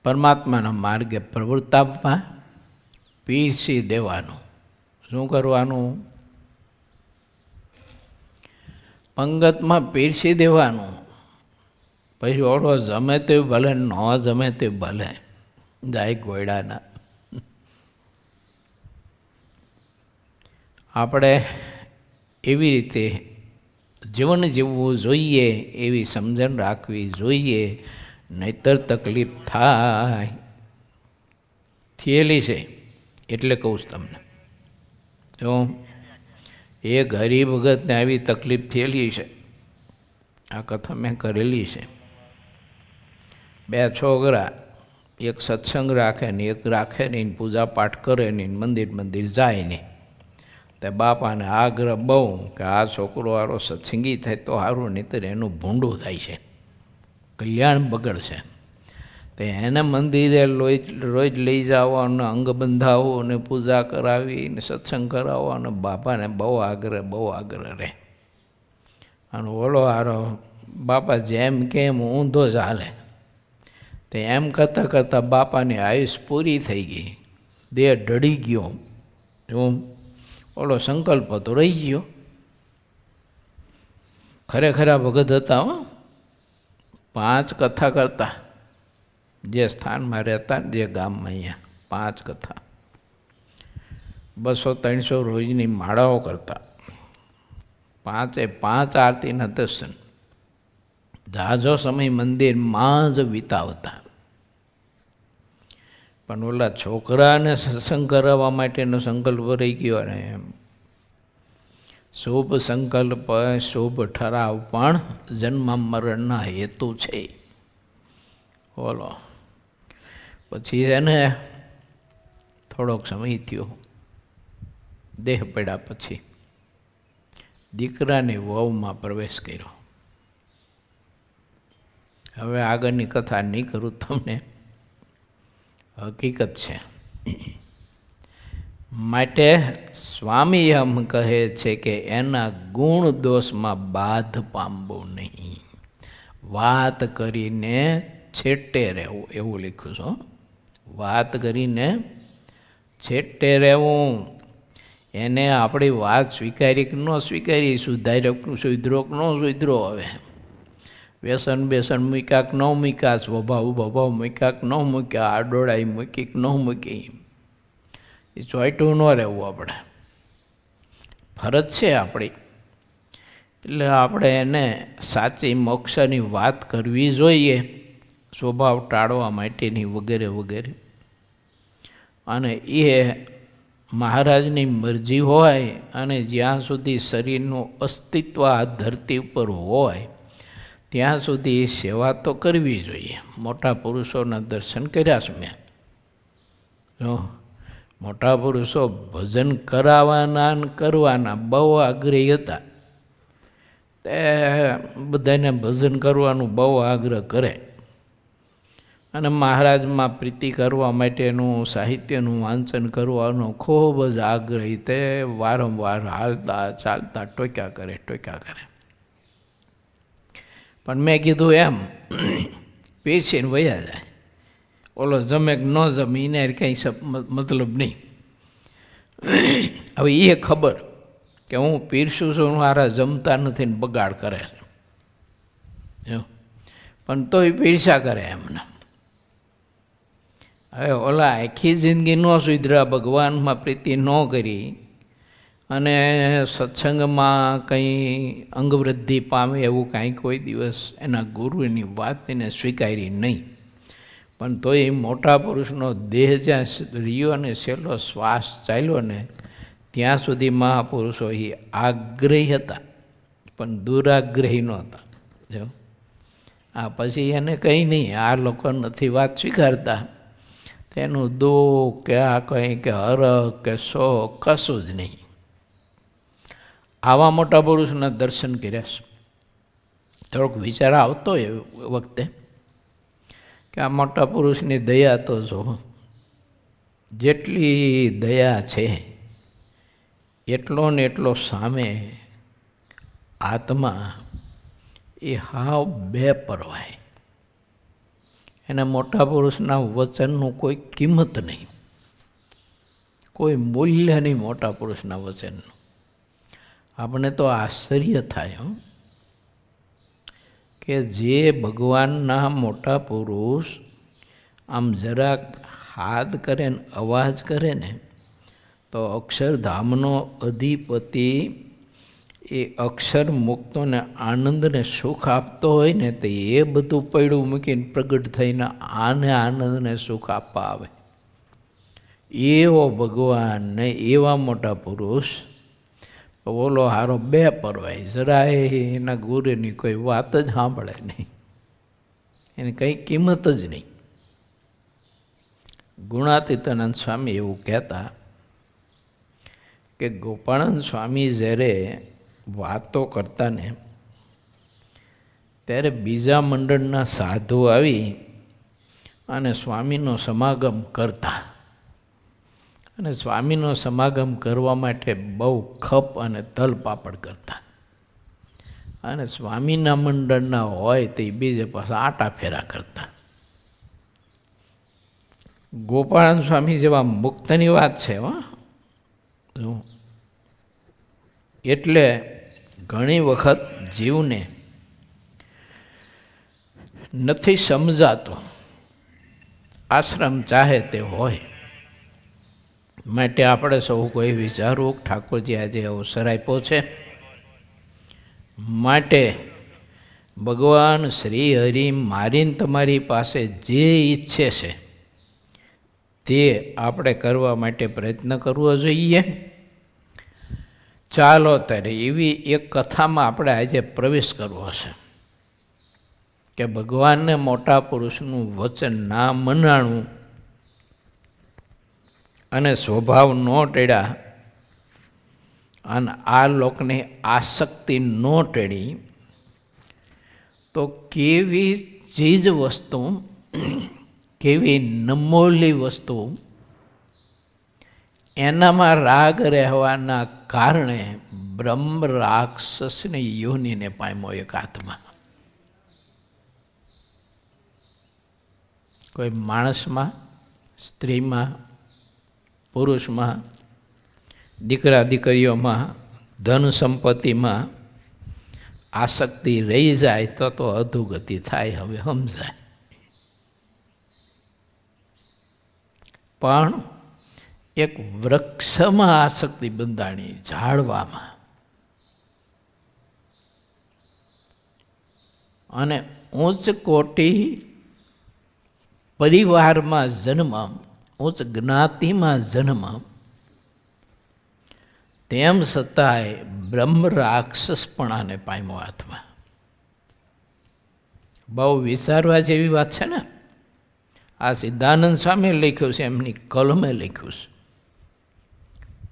Speaker 1: પરમાત્માના માર્ગે પ્રવૃત્ત આપવા, પીરસી દેવાનું. શું કરવાનું? પંગતમાં પીરસી દેવાનું. પછી ઓળો જમે તે ભલે, ન જમે તે ભલે, જાય ગોયડાના. આપણે એવી રીતે જીવન જીવવું જોઈએ, એવી સમજણ રાખવી જોઈએ, નહીતર તકલીફ થાય. થયેલી છે એટલે કહું છું તમને. જો એ ગરીબ ભગતને આવી તકલીફ થયેલી છે, આ કથા મેં કરેલી છે. 2 છોકરા એક સત્સંગ રાખે ને એક રાખે નહીં, પૂજા પાઠ કરે નહીં, મંદિર જાય નહીં. તે બાપાને આગ્રહ બહુ કે આ છોકરો હારો સત્સંગી થાય તો સારું, નહીંતર એનું ભૂંડું થાય છે, કલ્યાણ બગડશે. તો એને મંદિરે રોજ લઈ જાઓ અને અંગ બંધાવો અને પૂજા કરાવી ને સત્સંગ કરાવો, અને બાપાને બહુ આગ્રહ રહે. અને ઓલો હારો બાપા જેમ કેમ ઊંધો જ હાલે. તે એમ કરતાં કરતાં બાપાની આયુષ પૂરી થઈ ગઈ, દેહ ઢળી ગયો. હું ઓલો સંકલ્પ તો રહી ગયો. ખરેખર ભગત હતા હો. 5 કથા કરતા, જે સ્થાનમાં રહેતા, જે ગામમાં, અહીંયા 5 કથા, 200-300 રોજની માળાઓ કરતા, 5 આરતીના દર્શન, ઝાઝો સમય મંદિરમાં જ વિતાવતા. પણ ઓલા છોકરાને સત્સંગ કરાવવા માટેનો સંકલ્પ રહી ગયો ને એમ. શુભ સંકલ્પ, શુભ ઠરાવ પણ જન્મ મરણના હેતુ છે. બોલો. પછી એને થોડોક સમય થયો, દેહ પડ્યા પછી દીકરાની વહુમાં પ્રવેશ કર્યો. હવે આગળની કથા નહીં કરું તમને, હકીકત છે. માટે સ્વામી એમ કહે છે કે એના ગુણ દોષમાં બાધ પામવું નહીં, વાત કરીને છેટે રહેવું, એવું લખ્યું છે. વાત કરીને છેટે રહેવું. એને આપણી વાત સ્વીકારી કે ન સ્વીકારી, સુધરો કે ન સુધરો, હવે વ્યસન મૂક્યા કે ન મૂક્યા, સ્વભાવ મૂક્યા કે ન મૂક્યા, આડોળાઈ મૂકી કે ન મૂકી, એ ચોંટ્યું ન રહેવું. આપણે ફરજ છે આપણી. એટલે આપણે એને સાચી મોક્ષની વાત કરવી જોઈએ, સ્વભાવ ટાળવા માટેની વગેરે વગેરે. અને એ મહારાજની મરજી હોય, અને જ્યાં સુધી શરીરનું અસ્તિત્વ આ ધરતી ઉપર હોય ત્યાં સુધી સેવા તો કરવી જોઈએ. મોટા પુરુષોના દર્શન કર્યા છે મેં. મોટા પુરુષો ભજન કરાવવાના ને કરવાના બહુ આગ્રહી હતા. તે બધાને ભજન કરવાનું બહુ આગ્રહ કરે અને મહારાજમાં પ્રીતિ કરવા માટેનું સાહિત્યનું વાંચન કરવાનો ખૂબ જ આગ્રહી. તે વારંવાર હાલતા ચાલતા ટોક્યા કરે. પણ મેં કીધું એમ પીરસીને વયા જાય. ઓલો જમે કે ન જમે એને કંઈ મતલબ નહીં. હવે એ ખબર કે હું પીરસું છું, મારા જમતા નથી ને બગાડ કરે છે, પણ તોય પીરસા કરે એમને. હવે ઓલા આખી જિંદગી ન સુધરા, ભગવાનમાં પ્રીતિ ન કરી અને સત્સંગમાં કંઈ અંગવૃદ્ધિ પામે એવું કાંઈ કોઈ દિવસ એના ગુરુની વાત એને સ્વીકારી નહીં. પણ તોય મોટા પુરુષનો દેહ જ્યાં રહ્યો અને છેલ્લો શ્વાસ ચાલ્યો ને ત્યાં સુધી મહાપુરુષો એ આગ્રહી હતા, પણ દુરાગ્રહી નહોતા. જો આ પછી એને કંઈ નહીં, આ લોકો નથી વાત સ્વીકારતા, તેનું દુઃખ કે આ કંઈ કે હરખ કે શોખ કશું જ નહીં. આવા મોટા પુરુષના દર્શન કર્યા છે. થોડોક વિચાર આવતો એ વખતે કે આ મોટા પુરુષની દયા તો જો, જેટલી દયા છે એટલો ને એટલો સામે આત્મા એ હાવ બેપરવાય. એના મોટા પુરુષના વચનનું કોઈ કિંમત નહીં, કોઈ મૂલ્ય નહીં મોટા પુરુષના વચનનું. આપણે તો આશ્ચર્ય થાય કે જે ભગવાનના મોટા પુરુષ આમ જરાક હાથ કરે ને અવાજ કરે ને તો અક્ષરધામનો અધિપતિ એ અક્ષર મુક્તોને આનંદને સુખ આપતો હોય ને તો એ બધું પૈડું મૂકીને પ્રગટ થઈને આને આનંદને સુખ આપવા આવે. એવો ભગવાન ને એવા મોટા પુરુષ ઓલો હારો બે પરવાય, જરાય એના ગુરુની કોઈ વાત જ સાંભળે નહીં, એની કંઈ કિંમત જ નહીં. ગુણાતીતાનંદ સ્વામી એવું કહેતા કે ગોપાળાનંદ સ્વામી જ્યારે વાતો કરતા ને ત્યારે બીજા મંડળના સાધુ આવી અને સ્વામીનો સમાગમ કરતા, અને સ્વામીનો સમાગમ કરવા માટે બહુ ખપ અને તલપાપડ કરતા, અને સ્વામીના મંડળના હોય તો એ બીજે પાછા આટા ફેરા કરતા. ગોપાળાનંદ સ્વામી જેવા મુક્તની વાત છે એટલે ઘણી વખત જીવને નથી સમજાતો આશ્રમ ચાહે તે હોય. માટે આપણે સૌ કોઈ વિચારવું ઠાકોરજી આજે અવસર આપ્યો છે, માટે ભગવાન શ્રી હરિ મારીને તમારી પાસે જે ઈચ્છે છે તે આપણે કરવા માટે પ્રયત્ન કરવો જોઈએ. ચાલો ત્યારે એવી એક કથામાં આપણે આજે પ્રવેશ કરવો છે કે ભગવાનને મોટા પુરુષનું વચન ના મનાણું અને સ્વભાવ ન ટેડ્યા અને આ લોકની આસક્તિ ન ટેડી તો કેવી ચીજ વસ્તુ, કેવી નમોલી વસ્તુ એનામાં રાગ રહેવાના કારણે બ્રહ્મ રાક્ષસની યોનિને પામ્યો એક આત્મા. કોઈ માણસમાં, સ્ત્રીમાં, પુરુષમાં, દીકરા દીકરીઓમાં, ધન સંપત્તિમાં આસક્તિ રહી જાય તો અધોગતિ થાય. હવે સમજાય. પણ એક વૃક્ષમાં આસક્તિ બંધાણી, ઝાડવામાં, અને ઉચ્ચ કોટી પરિવારમાં જન્મ, ઉચ્ચ જ્ઞાતિમાં જન્મ, તેમ છતાંય બ્રહ્મ રાક્ષસપણાને પામ્યો આત્મા. બહુ વિચારવા જેવી વાત છે ને. આ સિદ્ધાનંદ સ્વામીએ લખ્યું છે, એમની કલમે લખ્યું છે.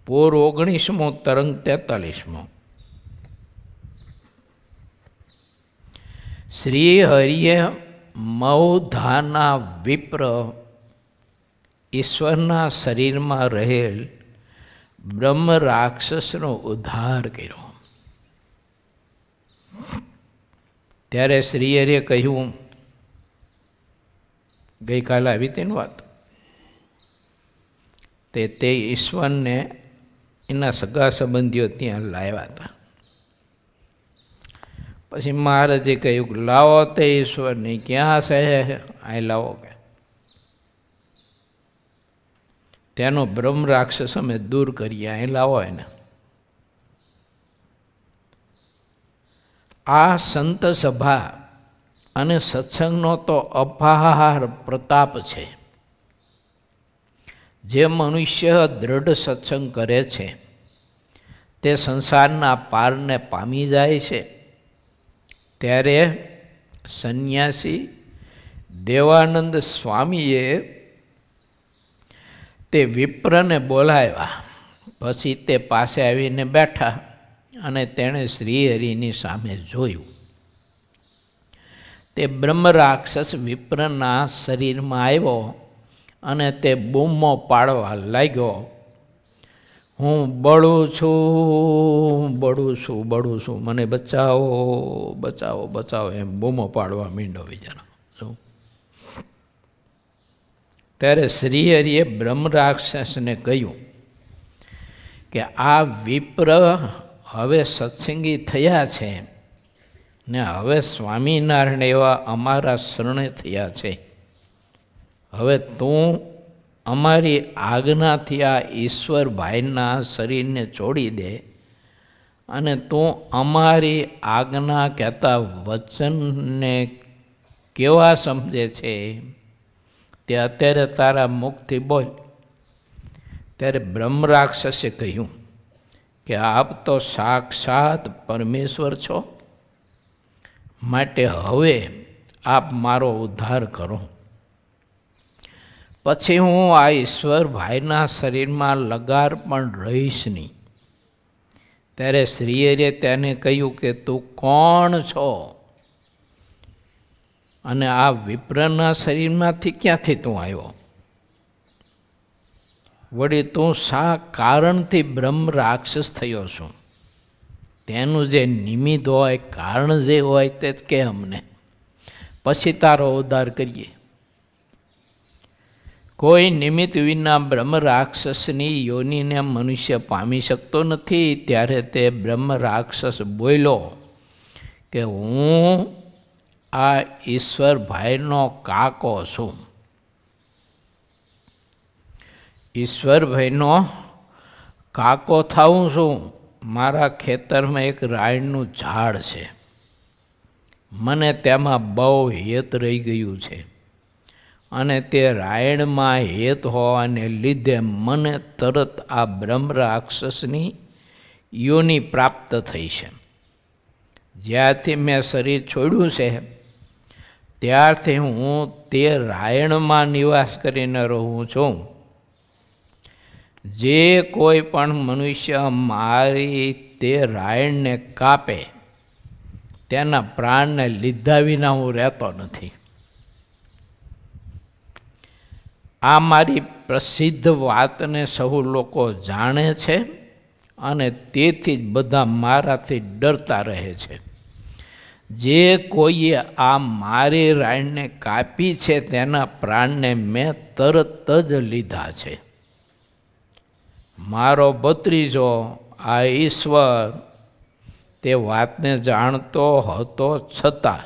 Speaker 1: પૂર 19મો તરંગ 43મો. શ્રી હરિએ મૌધાના વિપ્ર ઈશ્વરના શરીરમાં રહેલ બ્રહ્મ રાક્ષસનો ઉદ્ધાર કર્યો. ત્યારે શ્રી હરિએ કહ્યું, ગઈકાલે આવી તેની વાત, તે ઈશ્વરને એના સગા સંબંધીઓ ત્યાં લાવ્યા હતા. પછી મહારાજે કહ્યું, લાવો તે ઈશ્વરની, ક્યાં છે? અહીં લાવો. કે તેનો બ્રહ્મ રાક્ષસ અમે દૂર કરીએ, અહીં લાવો એને. આ સંત સભા અને સત્સંગનો તો અપાર પ્રતાપ છે. જે મનુષ્ય દ્રઢ સત્સંગ કરે છે તે સંસારના પારને પામી જાય છે. ત્યારે સંન્યાસી દેવાનંદ સ્વામીએ તે વિપ્રને બોલાવ્યા. પછી તે પાસે આવીને બેઠા અને તેણે શ્રીહરિની સામે જોયું. તે બ્રહ્મ રાક્ષસ વિપ્રના શરીરમાં આવ્યો અને તે બૂમો પાડવા લાગ્યો, હું બળું છું, બળું છું, બળું છું, મને બચાવો, બચાવો, બચાવો, એમ બૂમો પાડવા માંડ્યો બિચારો. ત્યારે શ્રીહરિએ બ્રહ્મ રાક્ષસને કહ્યું કે આ વિપ્ર હવે સત્સંગી થયા છે ને હવે સ્વામિનારાયણ એવા અમારા શરણે થયા છે. હવે તું અમારી આજ્ઞાથી આ ઈશ્વરભાઈના શરીરને છોડી દે અને તું અમારી આજ્ઞા કહેતા વચનને કેવા સમજે છે તે અત્યારે તારા મુખથી બોલ. ત્યારે બ્રહ્મ રાક્ષસે કહ્યું કે આપ તો સાક્ષાત પરમેશ્વર છો, માટે હવે આપ મારો ઉદ્ધાર કરો. પછી હું આ ઈશ્વરભાઈના શરીરમાં લગાર પણ રહીશ નહીં. ત્યારે શ્રીહરિએ તેને કહ્યું કે તું કોણ છો અને આ વિપ્રના શરીરમાંથી ક્યાંથી તું આવ્યો? વળી તું શા કારણથી બ્રહ્મ રાક્ષસ થયો છું? તેનું જે નિમિત્ત હોય, કારણ જે હોય તે કે અમને, પછી તારો ઉદ્ધાર કરીએ. કોઈ નિમિત્ત વિના બ્રહ્મ રાક્ષસની યોનિને મનુષ્ય પામી શકતો નથી. ત્યારે તે બ્રહ્મ રાક્ષસ બોલ્યો કે હું આ ઈશ્વરભાઈનો કાકો છું. ઈશ્વરભાઈનો કાકો થાઉં છું. મારા ખેતરમાં એક રાયણનું ઝાડ છે, મને તેમાં બહુ હેત રહી ગયું છે અને તે રાયણમાં હેત હોવાને લીધે મને તરત આ બ્રહ્મ રાક્ષસની યોનિ પ્રાપ્ત થઈ છે. જ્યારથી મેં શરીર છોડ્યું છે ત્યારથી હું તે રાયણમાં નિવાસ કરીને રહું છું. જે કોઈ પણ મનુષ્ય મારી તે રાયણને કાપે તેના પ્રાણને લીધા વિના હું રહેતો નથી. આ મારી પ્રસિદ્ધ વાતને સહુ લોકો જાણે છે અને તેથી જ બધા મારાથી ડરતા રહે છે. જે કોઈએ આ મારી રાયણને કાપી છે તેના પ્રાણને મેં તરત જ લીધા છે. મારો ભત્રીજો આ ઈશ્વર તે વાતને જાણતો હતો છતાં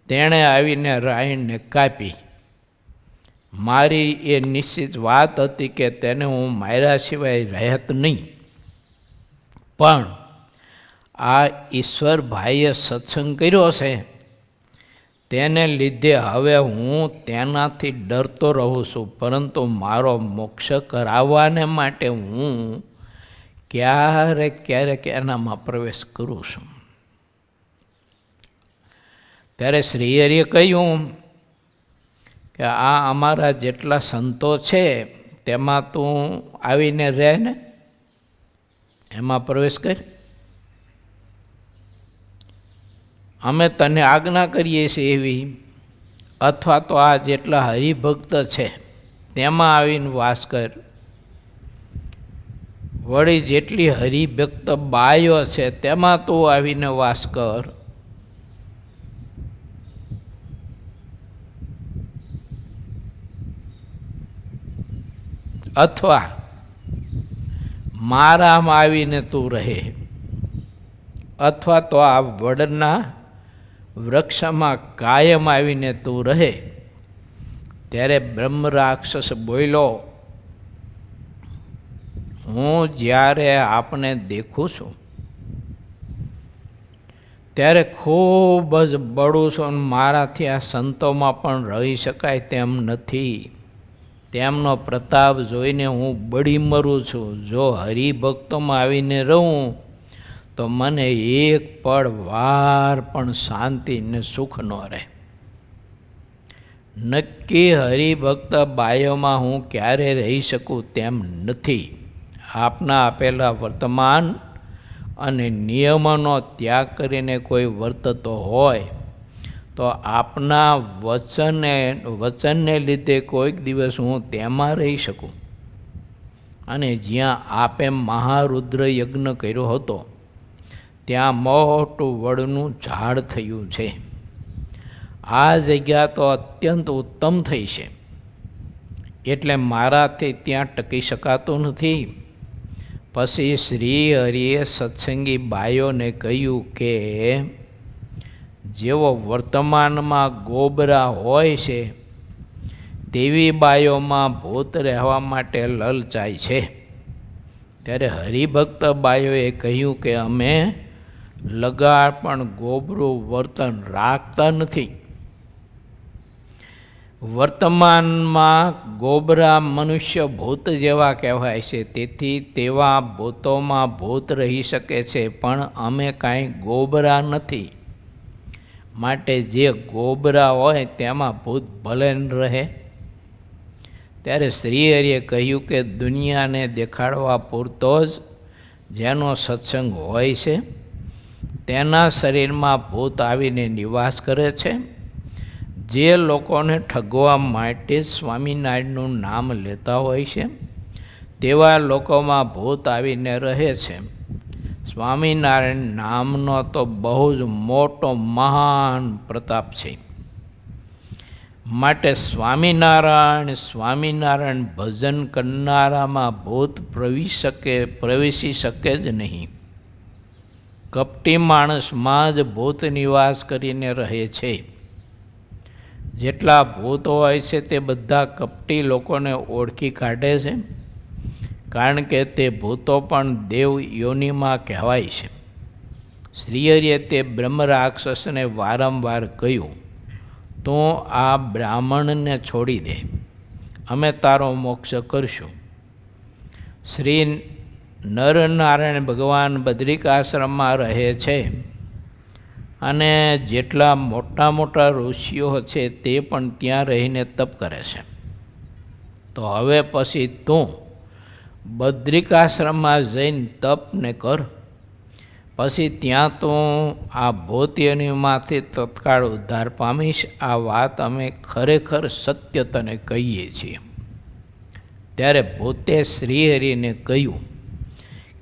Speaker 1: તેણે આવીને રાયણને કાપી. મારી એ નિશ્ચિત વાત હતી કે તેને હું માર્યા સિવાય રહેત નહીં. પણ આ ઈશ્વરભાઈએ સત્સંગ કર્યો છે તેને લીધે હવે હું તેનાથી ડરતો રહું છું, પરંતુ મારો મોક્ષ કરાવવાને માટે હું ક્યારેક ક્યારેક એનામાં પ્રવેશ કરું છું. ત્યારે શ્રીહરિએ કહ્યું કે આ અમારા જેટલા સંતો છે તેમાં તું આવીને રહે ને, એમાં પ્રવેશ કર. અમે તને આજ્ઞા કરીએ છીએ એવી, અથવા તો આ જેટલા હરિભક્ત છે તેમાં આવીને વાસ કર. વળી જેટલી હરિભક્ત બાયો છે તેમાં તું આવીને વાસ કર. અથવા મારામાં આવીને તું રહે, અથવા તો આ વડના વૃક્ષમાં કાયમ આવીને તું રહે. ત્યારે બ્રહ્મ રાક્ષસ બોલ્યો, હું જ્યારે આપને દેખું છું ત્યારે ખૂબ જ બળું છું, મારાથી આ સંતોમાં પણ રહી શકાય તેમ નથી. તેમનો પ્રતાપ જોઈને હું બળી મરું છું. જો હરિભક્તોમાં આવીને રહું તો મને એક પળ વાર પણ શાંતિ ને સુખ ન રહે. નક્કી હરિભક્ત બાયોમાં હું ક્યારે રહી શકું તેમ નથી. આપના આપેલા વર્તમાન અને નિયમોનો ત્યાગ કરીને કોઈ વર્તતો હોય તો આપના વચનને લીધે કોઈક દિવસ હું તેમાં રહી શકું. અને જ્યાં આપે મહારુદ્ર યજ્ઞ કર્યો હતો ત્યાં મોટું વડનું ઝાડ થયું છે. આ જગ્યા તો અત્યંત ઉત્તમ થઈ છે, એટલે મારાથી ત્યાં ટકી શકાતું નથી. પછી શ્રી હરિએ સત્સંગી બાયોને કહ્યું કે જેવો વર્તમાનમાં ગોબરા હોય છે તેવી બાયોમાં ભૂત રહેવા માટે લલચાય છે. ત્યારે હરિભક્ત બાયોએ કહ્યું કે અમે લગાડ પણ ગોબરું વર્તન રાખતા નથી. વર્તમાનમાં ગોબરા મનુષ્ય ભૂત જેવા કહેવાય છે, તેથી તેવા ભૂતોમાં ભૂત રહી શકે છે, પણ અમે કાંઈ ગોબરા નથી. માટે જે ગોબરા હોય તેમાં ભૂત ભલે ન રહે. ત્યારે શ્રીહરિએ કહ્યું કે દુનિયાને દેખાડવા પૂરતો જ જેનો સત્સંગ હોય છે તેના શરીરમાં ભૂત આવીને નિવાસ કરે છે. જે લોકોને ઠગવા માટે સ્વામિનારાયણનું નામ લેતા હોય છે તેવા લોકોમાં ભૂત આવીને રહે છે. સ્વામિનારાયણ નામનો તો બહુ જ મોટો મહાન પ્રતાપ છે. માટે સ્વામિનારાયણ ભજન કરનારામાં ભૂત પ્રવેશી શકે જ નહીં. કપટી માણસમાં જ ભૂત નિવાસ કરીને રહે છે. જેટલા ભૂત હોય છે તે બધા કપટી લોકોને ઓળખી કાઢે છે, કારણ કે તે ભૂતો પણ દેવ યોનિમાં કહેવાય છે. શ્રીહરિએ તે બ્રહ્મ રાક્ષસને વારંવાર કહ્યું, તું આ બ્રાહ્મણને છોડી દે, અમે તારો મોક્ષ કરશું. શ્રી નરનારાયણ ભગવાન બદ્રિકાશ્રમમાં રહે છે અને જેટલા મોટા મોટા ઋષિઓ છે તે પણ ત્યાં રહીને તપ કરે છે. તો હવે પછી તું બદ્રિકાશ્રમમાં જઈને તપને કર. પછી ત્યાં તું આ ભૂતયોનીમાંથી તત્કાળ ઉદ્ધાર પામીશ. આ વાત અમે ખરેખર સત્ય તને કહીએ છીએ. ત્યારે ભૂતે શ્રીહરિને કહ્યું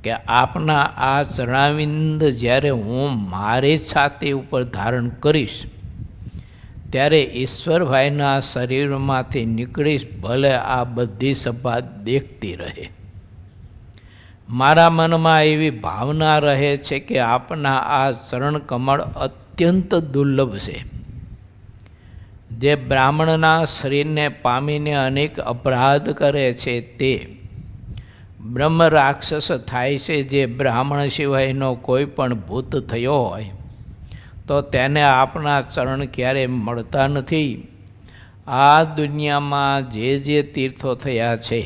Speaker 1: કે આપના આ ચરણાવિંદ જ્યારે હું મારી છાતી ઉપર ધારણ કરીશ ત્યારે ઈશ્વરભાઈના શરીરમાંથી નીકળીશ, ભલે આ બધી સભા દેખતી રહે. મારા મનમાં એવી ભાવના રહે છે કે આપના આ ચરણ કમળ અત્યંત દુર્લભ છે. જે બ્રાહ્મણના શરીરને પામીને અનેક અપરાધ કરે છે તે બ્રહ્મ રાક્ષસ થાય છે. જે બ્રાહ્મણ સિવાયનો કોઈ પણ ભૂત થયો હોય તો તેને આપણા ચરણ ક્યારેય મળતા નથી. આ દુનિયામાં જે તીર્થો થયા છે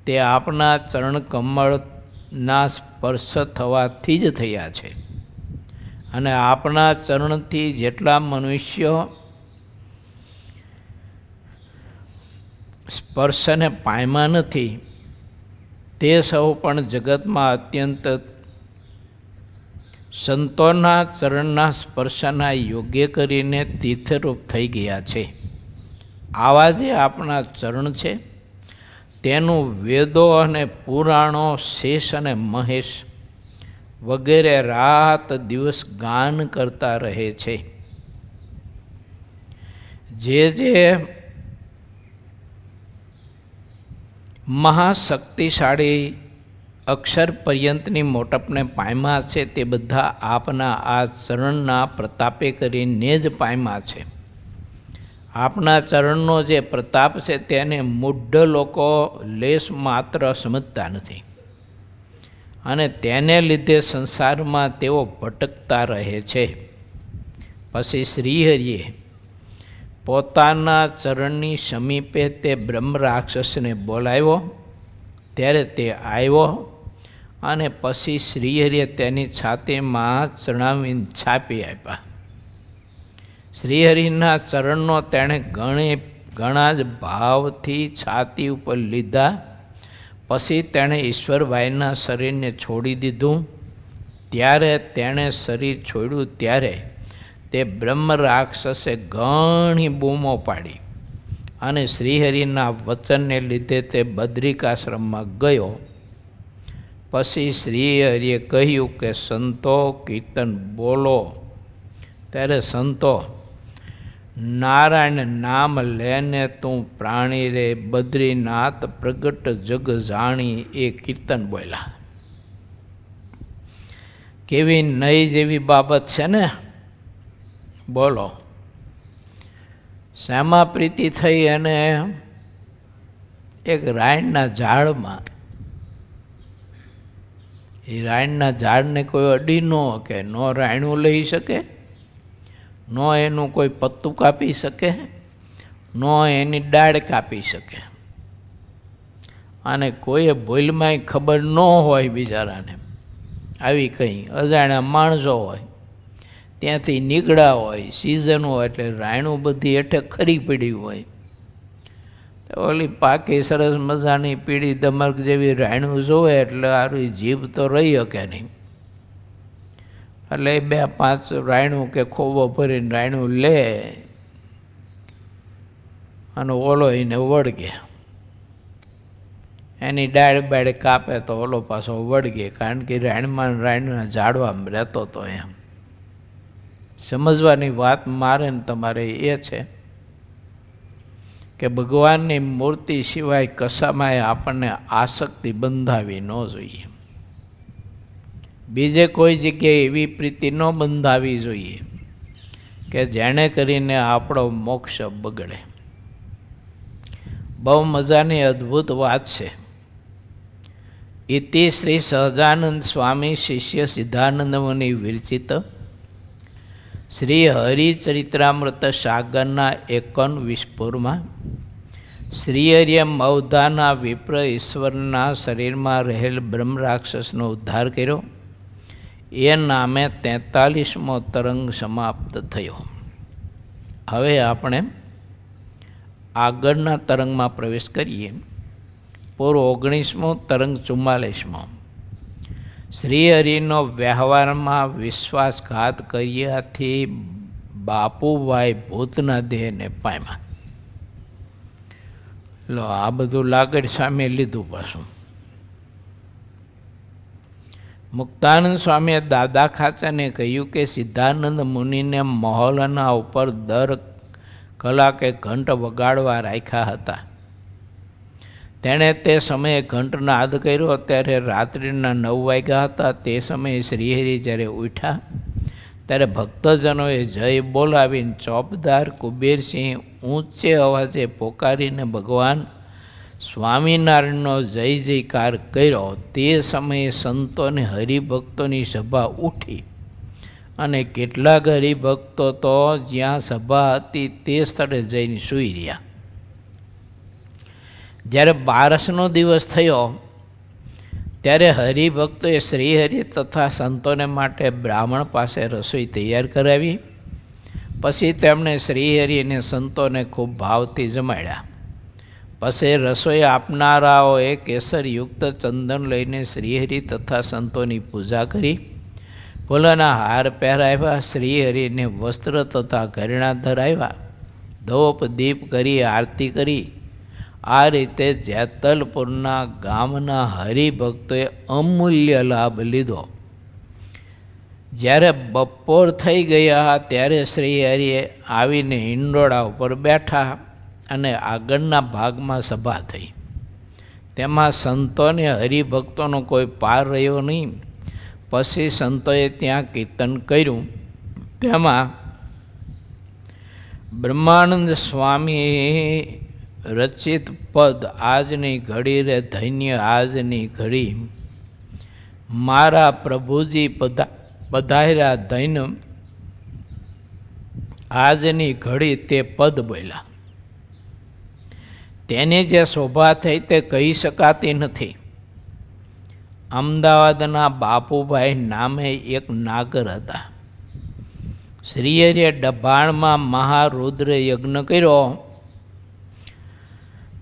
Speaker 1: તે આપના ચરણ કમળના સ્પર્શ થવાથી જ થયા છે. અને આપના ચરણથી જેટલા મનુષ્યો સ્પર્શને પામ્યા નથી તે સૌ પણ જગતમાં અત્યંત સંતોના ચરણના સ્પર્શના યોગ્ય કરીને તીર્થરૂપ થઈ ગયા છે. આવા જે આપણા ચરણ છે તેનું વેદો અને પુરાણો, શેષ અને મહેશ વગેરે રાત દિવસ ગાન કરતા રહે છે. જે મહાશક્તિશાળી અક્ષર પર્યંતની મોટપને પામ્યા છે તે બધા આપના આ ચરણના પ્રતાપે કરીને જ પામ્યા છે. આપના ચરણનો જે પ્રતાપ છે તેને મૂઢ લોકો લેશ માત્ર સમજતા નથી અને તેને લીધે સંસારમાં તેઓ ભટકતા રહે છે. પછી શ્રીહરિએ પોતાના ચરણની સમીપે તે બ્રહ્મ રાક્ષસને બોલાવ્યો. ત્યારે તે આવ્યો અને પછી શ્રીહરિએ તેની છાતીમાં ચણાવીને છાપી આપ્યા. શ્રીહરિના ચરણનો તેણે ઘણા જ ભાવથી છાતી ઉપર લીધા. પછી તેણે ઈશ્વરભાઈના શરીરને છોડી દીધું. ત્યારે તેણે શરીર છોડ્યું ત્યારે તે બ્રહ્મ રાક્ષસે ઘણી બૂમો પાડી અને શ્રીહરિના વચનને લીધે તે બદ્રિકાશ્રમમાં ગયો. પછી શ્રીહરિએ કહ્યું કે સંતો કીર્તન બોલો. ત્યારે સંતો નારાયણ નામ લેને તું પ્રાણી રે, બદ્રીનાથ પ્રગટ જગ જાણી એ કીર્તન બોલ્યા. કેવી નઈ જેવી બાબત છે ને. બોલો, શ્યામા પ્રીતિ થઈ અને એક રાયણના ઝાડમાં, એ રાયણના ઝાડને કોઈ અડી ન કે ન રાયણું લઈ શકે, ન એનું કોઈ પત્તું કાપી શકે, ન એની ડાળ કાપી શકે. અને કોઈએ ભૂલમાંય ખબર ન હોય બિચારાને, આવી કંઈ અજાણ્યા માણસો હોય ત્યાંથી નીકળ્યા હોય, સિઝન હોય એટલે રાયણું બધી હેઠે ખરી પડી હોય. તો ઓલી પાકી સરસ મજાની પીળી દમર્ક જેવી રાયણું જોવે એટલે આરું જીભ તો રહી શકે નહીં. એટલે 2-5 રાયણું કે ખોબો ભરીને રાયણું લે અને ઓલો એને વળગે. એની ડાળ બાળ કાપે તો ઓલો પાછો વળગે, કારણ કે રાયણમાં રાયણના ઝાડવામાં રહેતો હતો. એમ સમજવાની વાત મારે ને તમારે એ છે કે ભગવાનની મૂર્તિ સિવાય કશામાંય આપણને આસક્તિ બંધાવી ન જોઈએ. બીજે કોઈ જગ્યાએ એવી પ્રીતિ ન બંધાવી જોઈએ કે જેણે કરીને આપણો મોક્ષ બગડે. બહુ મજાની અદ્ભુત વાત છે. ઇતિ શ્રી સહજાનંદ સ્વામી શિષ્ય સિદ્ધાનંદ મુનિ વિરચિત શ્રી હરિચરિત્રામૃત સાગરના 29 શ્રીહરિએ મૌધાના વિપ્ર ઈશ્વરના શરીરમાં રહેલ બ્રહ્મ રાક્ષસનો ઉદ્ધાર કર્યો. એ નામે 43મો તરંગ સમાપ્ત થયો. હવે આપણે આગળના તરંગમાં પ્રવેશ કરીએ. પૂર્વ 19મો તરંગ 44મો. શ્રીહરિનો વ્યવહારમાં વિશ્વાસઘાત કર્યાથી બાપુભાઈ ભૂતના દેહને પામ્યા. લો, આ બધું લાગડ સામે લીધું. પાછું મુક્તાનંદ સ્વામીએ દાદા ખાચાને કહ્યું કે સિદ્ધાનંદ મુનિને મહોલના ઉપર દર કલાકે ઘંટ વગાડવા રાખ્યા હતા. તેણે તે સમયે ઘંટનાદ કર્યો ત્યારે રાત્રિના 9 વાગ્યા હતા. તે સમયે શ્રીહરિ જ્યારે ઉઠ્યા ત્યારે ભક્તજનોએ જય બોલાવીને ચોપદાર કુબેરસિંહ ઊંચે અવાજે પોકારીને ભગવાન સ્વામિનારાયણનો જય જયકાર કર્યો. તે સમયે સંતો અને હરિભક્તોની સભા ઉઠી અને કેટલાક હરિભક્તો તો જ્યાં સભા હતી તે સ્થળે જઈને સૂઈ રહ્યા. જ્યારે 12નો દિવસ થયો ત્યારે હરિભક્તોએ શ્રીહરિ તથા સંતોને માટે બ્રાહ્મણ પાસે રસોઈ તૈયાર કરાવી. પછી તેમણે શ્રીહરિ અને સંતોને ખૂબ ભાવથી જમાડ્યા. પછી રસોઈ આપનારાઓએ કેસરયુક્ત ચંદન લઈને શ્રીહરિ તથા સંતોની પૂજા કરી. ફૂલના હાર પહેરાવ્યા, શ્રીહરિને વસ્ત્ર તથા ઘરેણાં ધરાવ્યા, ધૂપ દીપ કરી આરતી કરી. આ રીતે જેતલપુરના ગામના હરિભક્તોએ અમૂલ્ય લાભ લીધો. જ્યારે બપોર થઈ ગયા ત્યારે શ્રીહરિએ આવીને હિંડોળા ઉપર બેઠા અને આગળના ભાગમાં સભા થઈ. તેમાં સંતોને હરિભક્તોનો કોઈ પાર રહ્યો નહીં. પછી સંતોએ ત્યાં કીર્તન કર્યું. તેમાં બ્રહ્માનંદ સ્વામી રચિત પદ આજની ઘડી રે ધન્ય આજની ઘડી, મારા પ્રભુજી પધાર્યા ધન્ય આજની ઘડી, તે પદ બોલ્યા. તેની જે શોભા થઈ તે કહી શકાતી નથી. અમદાવાદના બાપુભાઈ નામે એક નાગર હતા. શ્રીહરિએ ડભાણમાં મહારુદ્ર યજ્ઞ કર્યો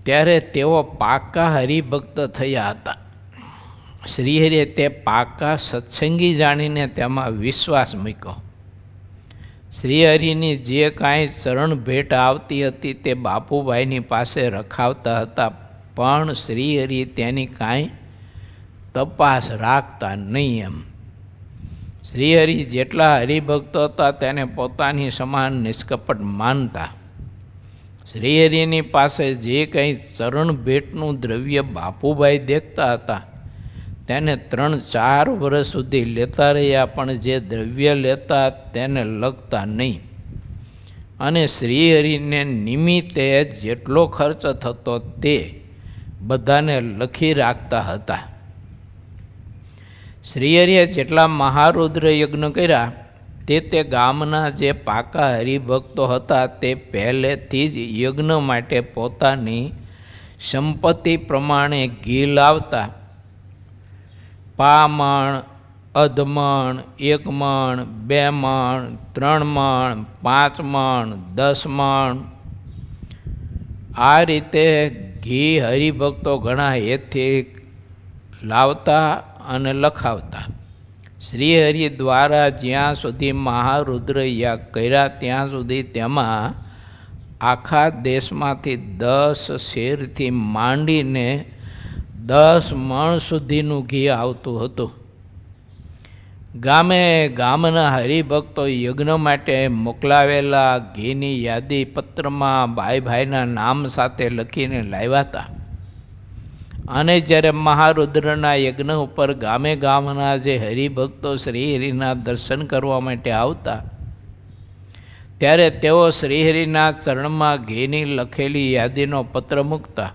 Speaker 1: ત્યારે તેઓ પાકા હરિભક્ત થયા હતા. શ્રીહરિએ તે પાકા સત્સંગી જાણીને તેમાં વિશ્વાસ મૂક્યો. શ્રીહરિની જે કાંઈ ચરણ ભેટ આવતી હતી તે બાપુભાઈની પાસે રખાવતા હતા, પણ શ્રીહરિ તેની કાંઈ તપાસ રાખતા નહીં. એમ શ્રીહરિ જેટલા હરિભક્તો હતા તેને પોતાની સમાન નિષ્કપટ માનતા. શ્રીહરિની પાસે જે કંઈ ચરણ ભેટનું દ્રવ્ય બાપુભાઈ દેખતા હતા તેને 3-4 વર્ષ સુધી લેતા રહ્યા, પણ જે દ્રવ્ય લેતા તેને લગતા નહીં. અને શ્રીહરિને નિમિત્તે જેટલો ખર્ચ થતો તે બધાને લખી રાખતા હતા. શ્રીહરિએ જેટલા મહારુદ્ર યજ્ઞ કર્યા તે ગામના જે પાકા હરિભક્તો હતા તે પહેલેથી જ યજ્ઞ માટે પોતાની સંપત્તિ પ્રમાણે ઘી લાવતા. 5 મણ, અધમણ, 1 મણ, 2 મણ, 3 મણ, 5 મણ, 10 મણ, આ રીતે ઘી હરિભક્તો ઘણા હેતથી લાવતા અને લખાવતા. શ્રીહરિ દ્વારા જ્યાં સુધી મહારુદ્ર યાગ કર્યા ત્યાં સુધી તેમાં આખા દેશમાંથી 10 શેરથી માંડીને 10 મણ સુધીનું ઘી આવતું હતું. ગામે ગામના હરિભક્તો યજ્ઞ માટે મોકલાવેલા ઘીની યાદી પત્રમાં ભાઈના નામ સાથે લખીને લાવ્યા હતા. અને જ્યારે મહારુદ્રના યજ્ઞ ઉપર ગામે ગામના જે હરિભક્તો શ્રીહરિના દર્શન કરવા માટે આવતા ત્યારે તેઓ શ્રીહરિના ચરણમાં ઘીની લખેલી યાદીનો પત્ર મૂકતા.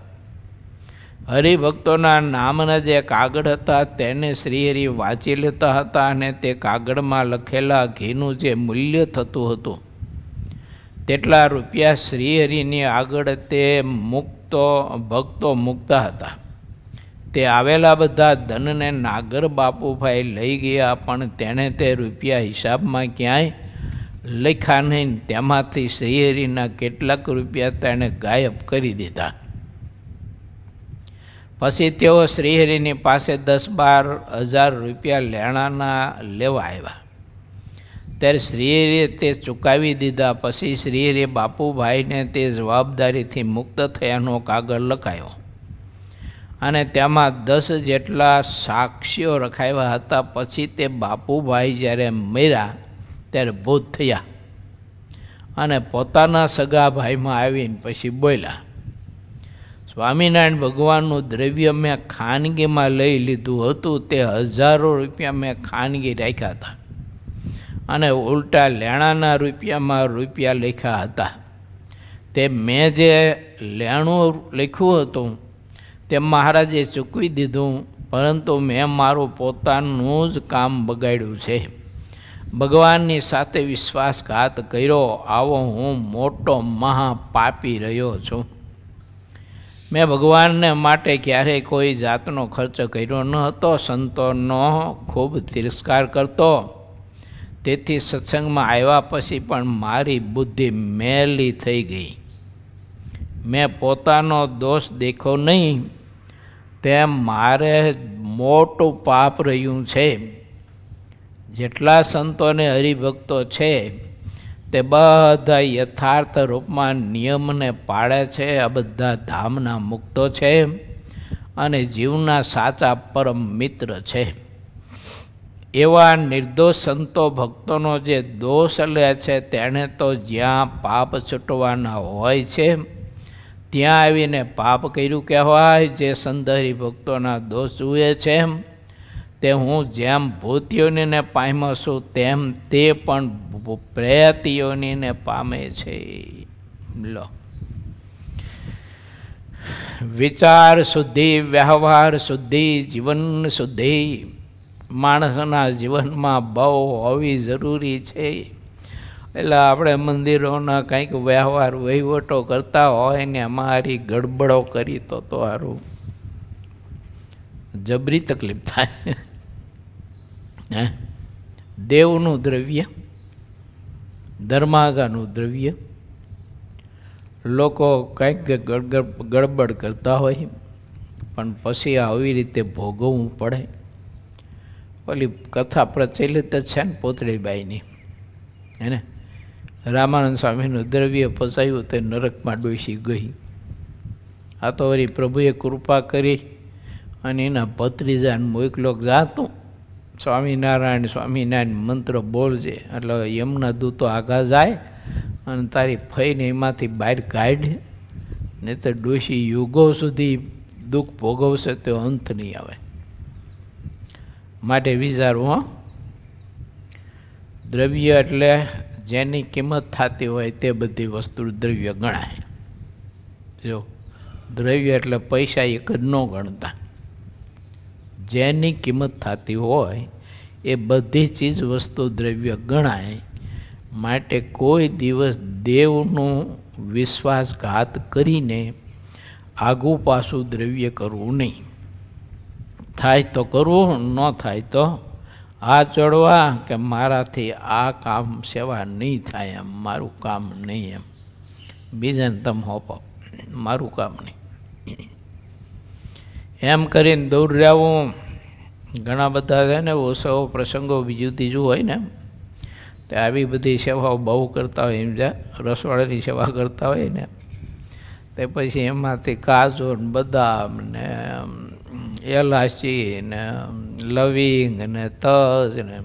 Speaker 1: હરિભક્તોના નામના જે કાગળ હતા તેને શ્રીહરિ વાંચી લેતા હતા અને તે કાગળમાં લખેલા ઘીનું જે મૂલ્ય થતું હતું તેટલા રૂપિયા શ્રીહરિની આગળ તે ભક્તો મૂકતા હતા. તે આવેલા બધા ધનને નાગર બાપુભાઈ લઈ ગયા, પણ તેણે તે રૂપિયા હિસાબમાં ક્યાંય લખ્યા નહીં. તેમાંથી શ્રીહરિના કેટલાક રૂપિયા તેણે ગાયબ કરી દીધા. પછી તેઓ શ્રીહરિની પાસે 10-12 હજાર રૂપિયા લેણાના લેવા આવ્યા. ત્યારે શ્રીહરિએ તે ચૂકવી દીધા. પછી શ્રીહરિએ બાપુભાઈને તે જવાબદારીથી મુક્ત થયાનો કાગળ લખાયો અને તેમાં 10 જેટલા સાક્ષીઓ રખાવ્યા હતા. પછી તે બાપુભાઈ જ્યારે મર્યા ત્યારે ભૂત થયા અને પોતાના સગા ભાઈમાં આવીને પછી બોલ્યા, સ્વામિનારાયણ ભગવાનનું દ્રવ્ય મેં ખાનગીમાં લઈ લીધું હતું, તે હજારો રૂપિયા મેં ખાનગી રાખ્યા હતા અને ઉલટા લેણાના રૂપિયામાં રૂપિયા લખ્યા હતા. તે મેં જે લેણું લખ્યું હતું તે મહારાજે ચૂકવી દીધું, પરંતુ મેં મારું પોતાનું જ કામ બગાડ્યું છે. ભગવાનની સાથે વિશ્વાસઘાત કર્યો, આવો હું મોટો મહાપાપી રહ્યો છું. મેં ભગવાનને માટે ક્યારેય કોઈ જાતનો ખર્ચ કર્યો ન હતો. સંતોનો ખૂબ તિરસ્કાર કરતો. તેથી સત્સંગમાં આવ્યા પછી પણ મારી બુદ્ધિ મેલી થઈ ગઈ. મેં પોતાનો દોષ દેખ્યો નહીં, તેમ મારે મોટું પાપ રહ્યું છે. જેટલા સંતો અને હરિભક્તો છે તે બધા યથાર્થ રૂપમાં નિયમને પાળે છે. આ બધા ધામના મુક્તો છે અને જીવના સાચા પરમ મિત્ર છે. એવા નિર્દોષ સંતો ભક્તોનો જે દોષ લે છે તેણે તો જ્યાં પાપ છૂટવાના હોય છે ત્યાં આવીને પાપ કર્યું કહેવાય. જે સંત હરિભક્તોના દોષ જુએ છે તે હું જેમ ભૂતયોનીને પામ્યો છું તેમ તે પણ પ્રેતયોનીને પામે છે. લો, વિચાર શુદ્ધિ, વ્યવહાર શુદ્ધિ, જીવન શુદ્ધિ માણસના જીવનમાં બહુ હોવી જરૂરી છે. એટલે આપણે મંદિરોના કંઈક વ્યવહાર વહીવટો કરતા હોય ને અમારી ગડબડો કરી તો સારું જબરી તકલીફ થાય. હે, દેવનું દ્રવ્ય, ધર્માજાનું દ્રવ્ય લોકો કંઈક ગડબડ કરતા હોય પણ પછી આવી રીતે ભોગવવું પડે. ઓલી કથા પ્રચલિત છે ને પોતળીબાઈની, હે ને, રામાનંદ સ્વામીનું દ્રવ્ય ફસાયું તે નરકમાં ડોસી ગઈ. આ તો વળી પ્રભુએ કૃપા કરી અને એના ભત્રીજાને મોકલો જાતું સ્વામિનારાયણ સ્વામિનારાયણ મંત્ર બોલજે એટલે યમના દૂતો આગા જાય અને તારી ફઈને એમાંથી બહાર કાઢે, નહીં તો ડોશી યુગો સુધી દુઃખ ભોગવશે તો અંત નહીં આવે. માટે વિચારવું, હો, દ્રવ્ય એટલે જેની કિંમત થતી હોય તે બધી વસ્તુ દ્રવ્ય ગણાય. જો દ્રવ્ય એટલે પૈસા એક જ ન ગણતા, જેની કિંમત થતી હોય એ બધી ચીજ વસ્તુ દ્રવ્ય ગણાય. માટે કોઈ દિવસ દેવનો વિશ્વાસઘાત કરીને આગું પાછું દ્રવ્ય કરવું નહીં. થાય તો કરવું, ન થાય તો આ ચડવા કે મારાથી આ કામ સેવા નહીં થાય, એમ મારું કામ નહીં, એમ બીજાને તમે હોપો, મારું કામ નહીં, એમ કરીને દૂર રહેવું. ઘણા બધા છે ને ઉત્સવો પ્રસંગો બીજું ત્રીજું હોય ને તે આવી બધી સેવાઓ બહુ કરતા હોય. એમ જ્યાં રસવાડાની સેવા કરતા હોય ને તે પછી એમાંથી કાજુ ને બદામ ને એલાચી ને લવિંગ ને તજ ને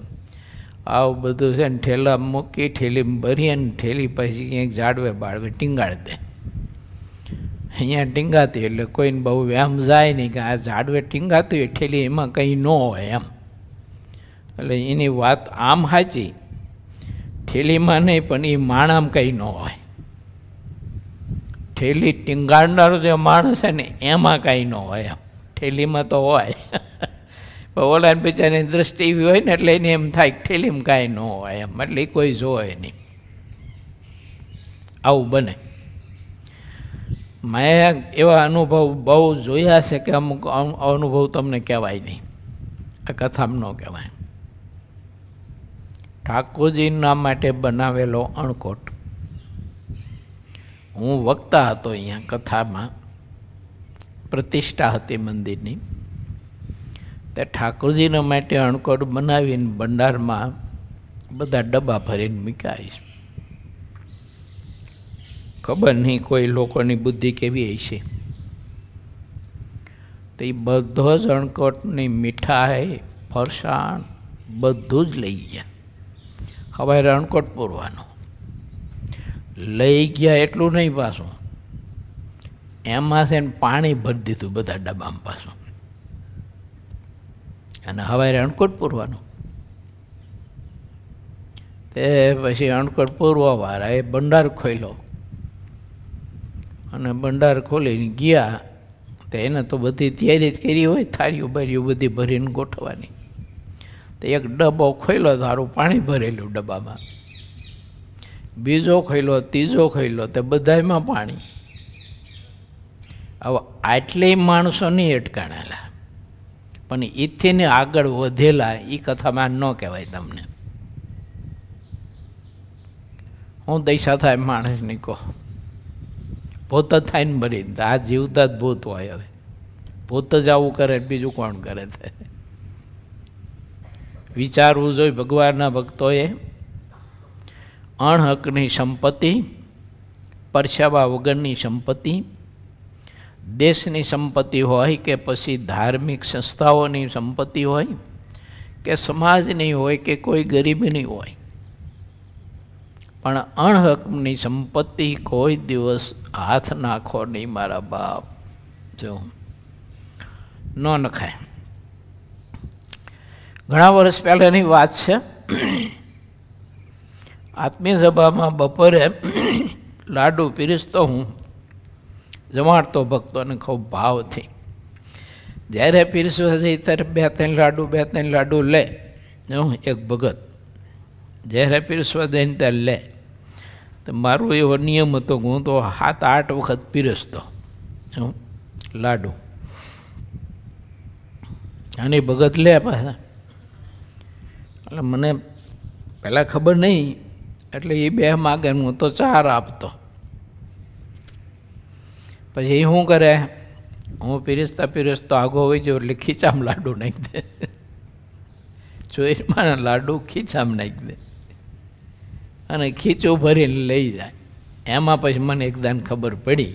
Speaker 1: આવું બધું છે ને ઠેલા મૂકી ઠેલીમાં ભરીએ ને ઠેલી પછી ક્યાંક ઝાડવે બાળવે ટીંગાડી દે. અહીંયા ટીંગાતી એટલે કોઈને બહુ વ્યામ જાય નહીં કે આ ઝાડવે ટીંગાતી હોય ઠેલી એમાં કંઈ ન હોય એમ. એટલે એની વાત આમ સાચી, ઠેલીમાં નહીં પણ એ માણામાં કંઈ ન હોય. ઠેલી ટીંગાડનારો જે માણસ છે ને એમાં કાંઈ ન હોય એમ, ઠેલીમાં તો હોય. પણ ઓલાને બિચારાની દૃષ્ટિ એવી હોય ને એટલે એને એમ થાય કે ઠેલીમાં કાંઈ ન હોય એમ, એટલે એ કોઈ જોવે નહીં. આવું બને. મેં એવા અનુભવ બહુ જોયા છે કે અમુક અનુભવ તમને કહેવાય નહીં, આ કથામાં ન કહેવાય. ઠાકોરજીના માટે બનાવેલો અણકોટ. હું વક્તા હતો અહીંયા કથામાં, પ્રતિષ્ઠા હતી મંદિરની, તે ઠાકોરજીના માટે અણકોટ બનાવીને ભંડારમાં બધા ડબ્બા ભરીને મૂક્યા. ખબર નહીં કોઈ લોકોની બુદ્ધિ કેવી હશે, તો એ બધો જ અણકોટની મીઠાઈ ફરસાણ બધું જ લઈ ગયા. હવે રણકોટ પૂરવાનો લઈ ગયા એટલું નહીં, પાછું એમાં છે ને પાણી ભરી દીધું બધા ડબ્બામાં પાછું, અને હવે રણકોટ પૂરવાનું. તે પછી રણકોટ પૂરવાવાળા એ ભંડાર ખોલ્યો અને ભંડાર ખોલીને ગયા. તો એને તો બધી તૈયારી જ કરી હોય, થાળીઓ બારીઓ બધી ભરીને ગોઠવવાની. તો એક ડબ્બો ખોલ્યો, સારું પાણી ભરેલું ડબ્બામાં, બીજો ખોલ્યો, ત્રીજો ખોલ્યો, તો બધામાં પાણી. હવે આટલી માણસો નહીં અટકાણેલા, પણ એથી ને આગળ વધેલા એ કથામાં ન કહેવાય તમને. હું દૈસા થાય માણસની કહો, ભૂત જ થાય ને ભરીને, આ જીવતા જ ભૂત હોય. હવે ભૂત જ આવું કરે બીજું કોણ કરે? વિચારવું જોઈએ ભગવાનના ભક્તોએ અણહકની સંપત્તિ, પરસેવા વગરની સંપત્તિ, દેશની સંપત્તિ હોય કે પછી ધાર્મિક સંસ્થાઓની સંપત્તિ હોય કે સમાજની હોય કે કોઈ ગરીબની હોય, પણ અણહકની સંપત્તિ કોઈ દિવસ હાથ નાખો નહીં મારા બાપ. જો ન નખાય. ઘણા વર્ષ પહેલાંની વાત છે. આત્મીય સભામાં બપોરે લાડુ પીરસતો હું, જમાડતો ભક્તોને ખૂબ ભાવથી. જ્યારે પીરસવા જઈ ત્યારે બે ત્રણ લાડુ લે. એક ભગત જ્યારે પીરસવા જઈને ત્યારે લે. તો મારો એવો નિયમ હતો કે હું તો 7-8 વખત પીરસતો લાડુ. અને ભગત લે પાછા. એટલે મને પહેલાં ખબર નહીં, એટલે એ 2 માગે, હું તો 4 આપતો. પછી એ શું કરે, હું પીરસતો આગો હોઈ જાઉં એટલે ખીચામાં લાડુ નાખી દે. ચોઈમાં લાડુ ખીચામાં નાખી દે અને ખીચું ભરીને લઈ જાય. એમાં પછી મને એકદમ ખબર પડી.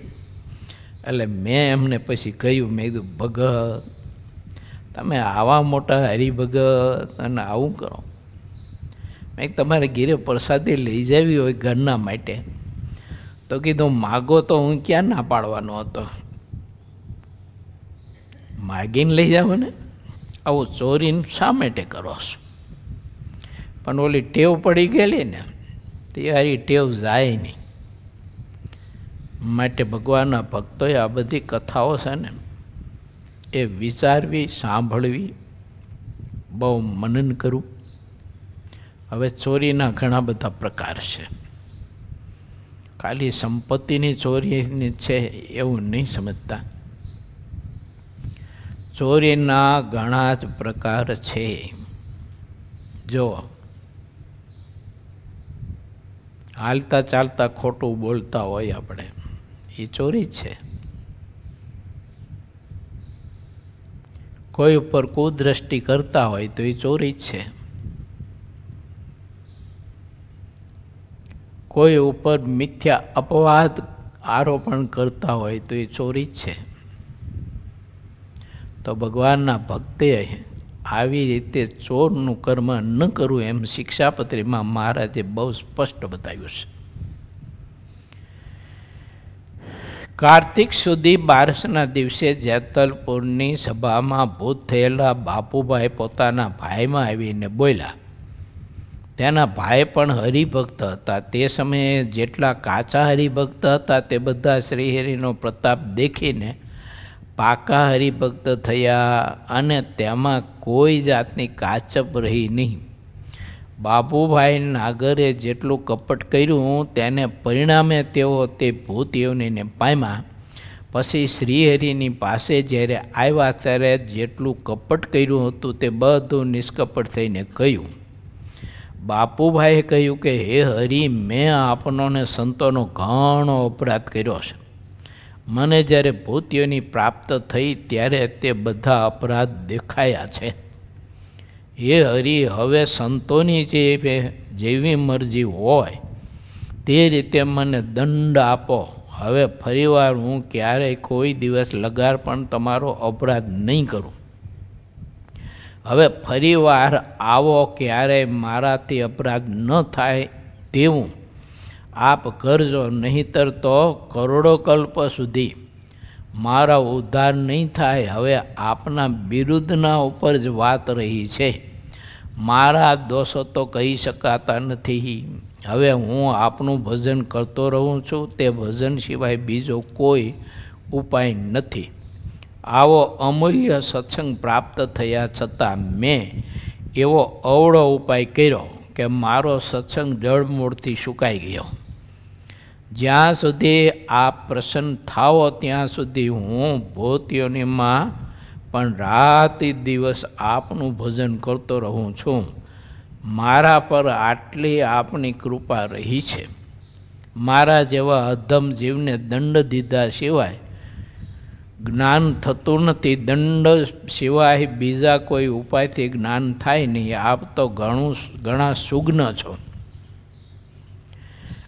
Speaker 1: એટલે મેં એમને પછી કહ્યું, મેં કીધું ભગત તમે આવા મોટા હરિભગત અને આવું કરો. મેં તમારે ઘીરે પ્રસાદી લઈ જાવી હોય ઘરના માટે તો કીધું માગો તો હું ક્યાં ના પાડવાનો હતો, માગીને લઈ જાવ ને. આવું ચોરીને શા માટે કરો છો? પણ ઓલી ટેવ પડી ગયેલી ને, ત્યારે ટેવ જાય નહીં. માટે ભગવાનના ભક્તોએ આ બધી કથાઓ છે ને એ વિચારવી, સાંભળવી, બહુ મનન કરવું. હવે ચોરીના ઘણા બધા પ્રકાર છે. ખાલી સંપત્તિની ચોરીની છે એવું નહીં સમજતા. ચોરીના ઘણા જ પ્રકાર છે. જો હાલતા ચાલતા ખોટું બોલતા હોય આપણે, એ ચોરી છે. કોઈ ઉપર કુદ્રષ્ટિ કરતા હોય તો એ ચોરી જ છે. કોઈ ઉપર મિથ્યા અપવાદ આરોપણ કરતા હોય તો એ ચોરી જ છે. તો ભગવાનના ભક્તે આવી રીતે ચોરનું કર્મ ન કરવું એમ શિક્ષાપત્રીમાં મહારાજે બહુ સ્પષ્ટ બતાવ્યું છે. કાર્તિક સુધી બારસના દિવસે જેતલપુરની સભામાં ભૂત થયેલા બાપુભાઈ પોતાના ભાઈમાં આવીને બોલ્યા. તેના ભાઈ પણ હરિભક્ત હતા. તે સમયે જેટલા કાચા હરિભક્ત હતા તે બધા શ્રીહરિનો પ્રતાપ દેખીને પાકા હરિભક્ત થયા અને તેમાં કોઈ જાતની કાચપ રહી નહીં. બાપુભાઈ નાગરે જેટલું કપટ કર્યું તેને પરિણામે તેઓ તે ભૂત યોનીને પામ્યા. પછી શ્રીહરિની પાસે જ્યારે આવ્યા ત્યારે જેટલું કપટ કર્યું હતું તે બધું નિષ્કપટ થઈને કહ્યું. બાપુભાઈએ કહ્યું કે હે હરિ, મેં આપનોને સંતોનો ઘણો અપરાધ કર્યો છે. મને જ્યારે ભૂતિઓની પ્રાપ્ત થઈ ત્યારે તે બધા અપરાધ દેખાયા છે. હે હરિ, હવે સંતોની જેવી મરજી હોય તે રીતે મને દંડ આપો. હવે ફરીવાર હું ક્યારેય કોઈ દિવસ લગાર પણ તમારો અપરાધ નહીં કરું. હવે ફરીવાર આવો, ક્યારેય મારાથી અપરાધ ન થાય તેવું આપ કરજો, નહીંતર તો કરોડો કલ્પ સુધી મારા ઉદ્ધાર નહીં થાય. હવે આપના વિરુદ્ધના ઉપર જ વાત રહી છે, મારા દોષો તો કહી શકાતા નથી. હવે હું આપનું ભજન કરતો રહું છું, તે ભજન સિવાય બીજો કોઈ ઉપાય નથી. આવો અમૂલ્ય સત્સંગ પ્રાપ્ત થયા છતાં મેં એવો અવળો ઉપાય કર્યો કે મારો સત્સંગ જળમૂળથી સુકાઈ ગયો. જ્યાં સુધી આપ પ્રસન્ન થાઓ ત્યાં સુધી હું ભૂતિયોનીમાં પણ રાત દિવસ આપનું ભજન કરતો રહું છું. મારા પર આટલી આપની કૃપા રહી છે. મારા જેવા અધમ જીવને દંડ દીધા સિવાય જ્ઞાન થતું નથી, દંડ સિવાય બીજા કોઈ ઉપાયથી જ્ઞાન થાય નહીં. આપ તો ઘણા સુજ્ઞ છો.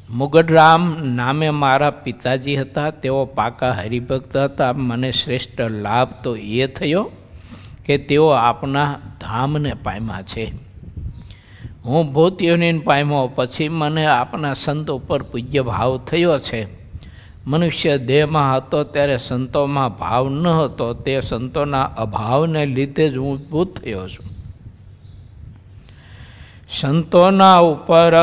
Speaker 1: મુગટરામ નામે મારા પિતાજી હતા. તેઓ પાકા હરિભક્ત હતા. મને શ્રેષ્ઠ લાભ તો એ થયો કે તેઓ આપના ધામને પામ્યા છે. હું ભૂતયોનિને પામ્યો પછી મને આપના સંત ઉપર પૂજ્ય ભાવ થયો છે. મનુષ્ય દેહમાં હતો ત્યારે સંતોમાં ભાવ ન હતો. તે સંતોના અભાવને લીધે જ હું ભૂત થયો છું. સંતોના ઉપર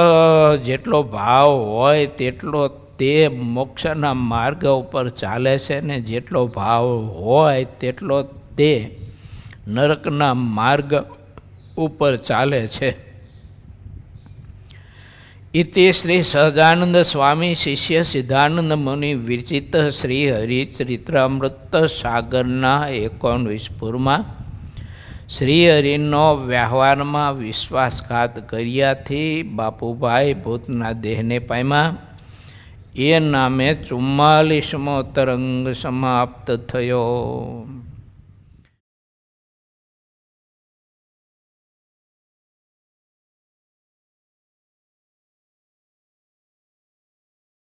Speaker 1: જેટલો ભાવ હોય તેટલો તે મોક્ષના માર્ગ ઉપર ચાલે છે, ને જેટલો ભાવ હોય તેટલો તે નરકના માર્ગ ઉપર ચાલે છે. ઇતિ શ્રી સહજાનંદ સ્વામી શિષ્ય સિદ્ધાનંદ મુનિ વિરચિત શ્રી હરિચરિત્રામૃત સાગરના 19 શ્રીહરિનો વ્યવહારમાં વિશ્વાસઘાત કર્યાથી બાપુભાઈ ભૂતના દેહને પામ્યા. એ નામે 44મો તરંગ સમાપ્ત થયો.